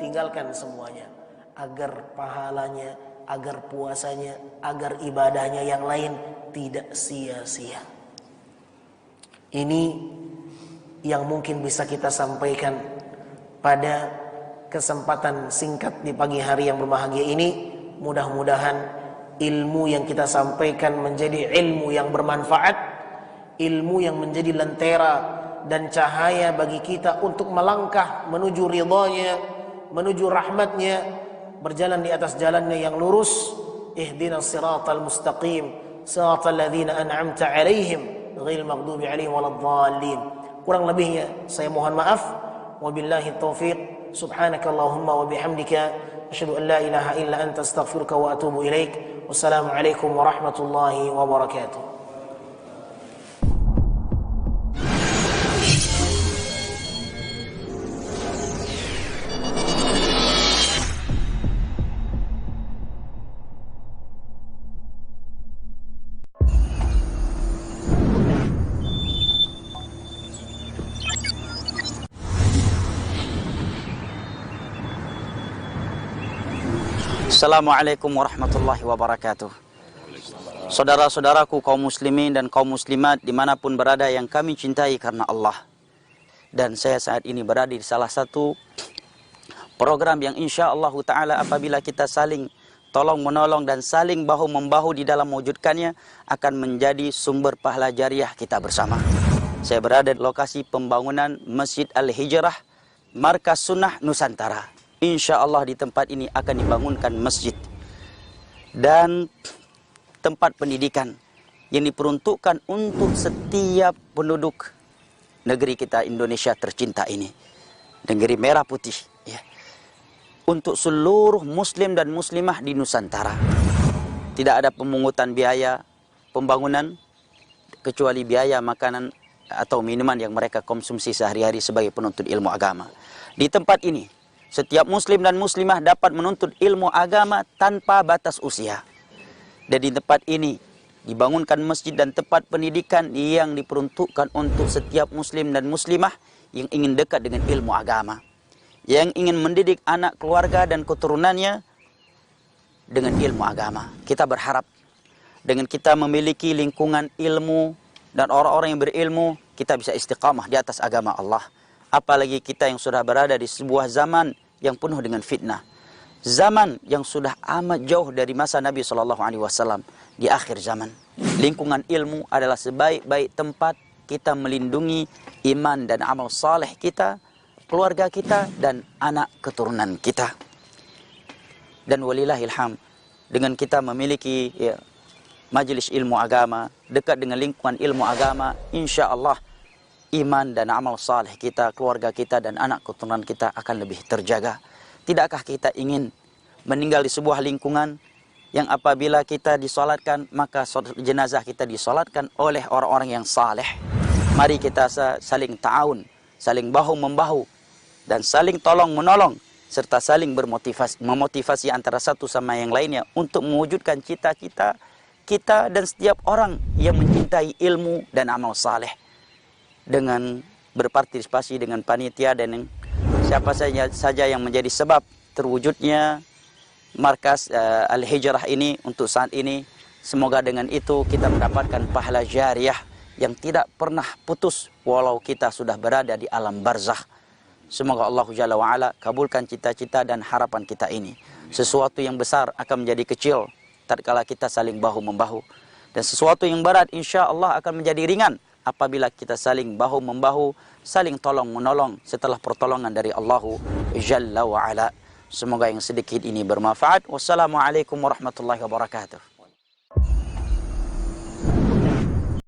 A: Tinggalkan semuanya agar pahalanya, agar puasanya, agar ibadahnya yang lain tidak sia-sia. Ini yang mungkin bisa kita sampaikan pada kesempatan singkat di pagi hari yang berbahagia ini. Mudah-mudahan ilmu yang kita sampaikan menjadi ilmu yang bermanfaat, ilmu yang menjadi lentera dan cahaya bagi kita untuk melangkah menuju ridhanya, menuju rahmatnya, berjalan di atas jalannya yang lurus. Ihdinas siratal mustaqim, siratal ladzina an'amta 'alaihim ghairil maghdubi 'alaihim waladdallin. Kurang lebihnya saya mohon maaf. Wabillahi taufiq. Subhanakallahumma wa bihamdika asyhadu an la ilaha illa anta astaghfiruka wa atubu ilaik. Wassalamu alaikum warahmatullahi wabarakatuh.
B: Assalamualaikum warahmatullahi wabarakatuh. Saudara-saudaraku kaum muslimin dan kaum muslimat dimanapun berada yang kami cintai karena Allah. Dan saya saat ini berada di salah satu program yang insya Allah Ta'ala apabila kita saling tolong menolong dan saling bahu-membahu di dalam mewujudkannya akan menjadi sumber pahala jariah kita bersama. Saya berada di lokasi pembangunan Masjid Al-Hijrah, Markas Sunnah Nusantara. Insya Allah di tempat ini akan dibangunkan masjid dan tempat pendidikan yang diperuntukkan untuk setiap penduduk negeri kita Indonesia tercinta ini, negeri merah putih, ya. Untuk seluruh muslim dan muslimah di Nusantara. Tidak ada pemungutan biaya pembangunan kecuali biaya makanan atau minuman yang mereka konsumsi sehari-hari sebagai penuntut ilmu agama. Di tempat ini setiap muslim dan muslimah dapat menuntut ilmu agama tanpa batas usia. Dan di tempat ini dibangunkan masjid dan tempat pendidikan yang diperuntukkan untuk setiap muslim dan muslimah yang ingin dekat dengan ilmu agama, yang ingin mendidik anak keluarga dan keturunannya dengan ilmu agama. Kita berharap dengan kita memiliki lingkungan ilmu dan orang-orang yang berilmu, kita bisa istiqamah di atas agama Allah. Apalagi kita yang sudah berada di sebuah zaman yang penuh dengan fitnah. Zaman yang sudah amat jauh dari masa Nabi SAW di akhir zaman. Lingkungan ilmu adalah sebaik-baik tempat kita melindungi iman dan amal saleh kita, keluarga kita, dan anak keturunan kita. Dan walillahilham, dengan kita memiliki majelis ilmu agama, dekat dengan lingkungan ilmu agama, insya Allah iman dan amal saleh kita, keluarga kita, dan anak keturunan kita akan lebih terjaga. Tidakkah kita ingin meninggal di sebuah lingkungan yang apabila kita disolatkan, maka jenazah kita disolatkan oleh orang-orang yang saleh? Mari kita saling ta'awun, saling bahu-membahu, dan saling tolong-menolong, serta saling memotivasi antara satu sama yang lainnya untuk mewujudkan cita-cita kita dan setiap orang yang mencintai ilmu dan amal saleh, dengan berpartisipasi dengan panitia dan siapa saja yang menjadi sebab terwujudnya Markas Al-Hijrah ini untuk saat ini. Semoga dengan itu kita mendapatkan pahala jariah yang tidak pernah putus walau kita sudah berada di alam barzakh. Semoga Allah Jalla wa'ala kabulkan cita-cita dan harapan kita ini. Sesuatu yang besar akan menjadi kecil tatkala kita saling bahu-membahu, dan sesuatu yang berat insya Allah akan menjadi ringan apabila kita saling bahu-membahu, saling tolong-menolong setelah pertolongan dari Allah Jalla wa'ala. Semoga yang sedikit ini bermanfaat. Wassalamualaikum warahmatullahi wabarakatuh.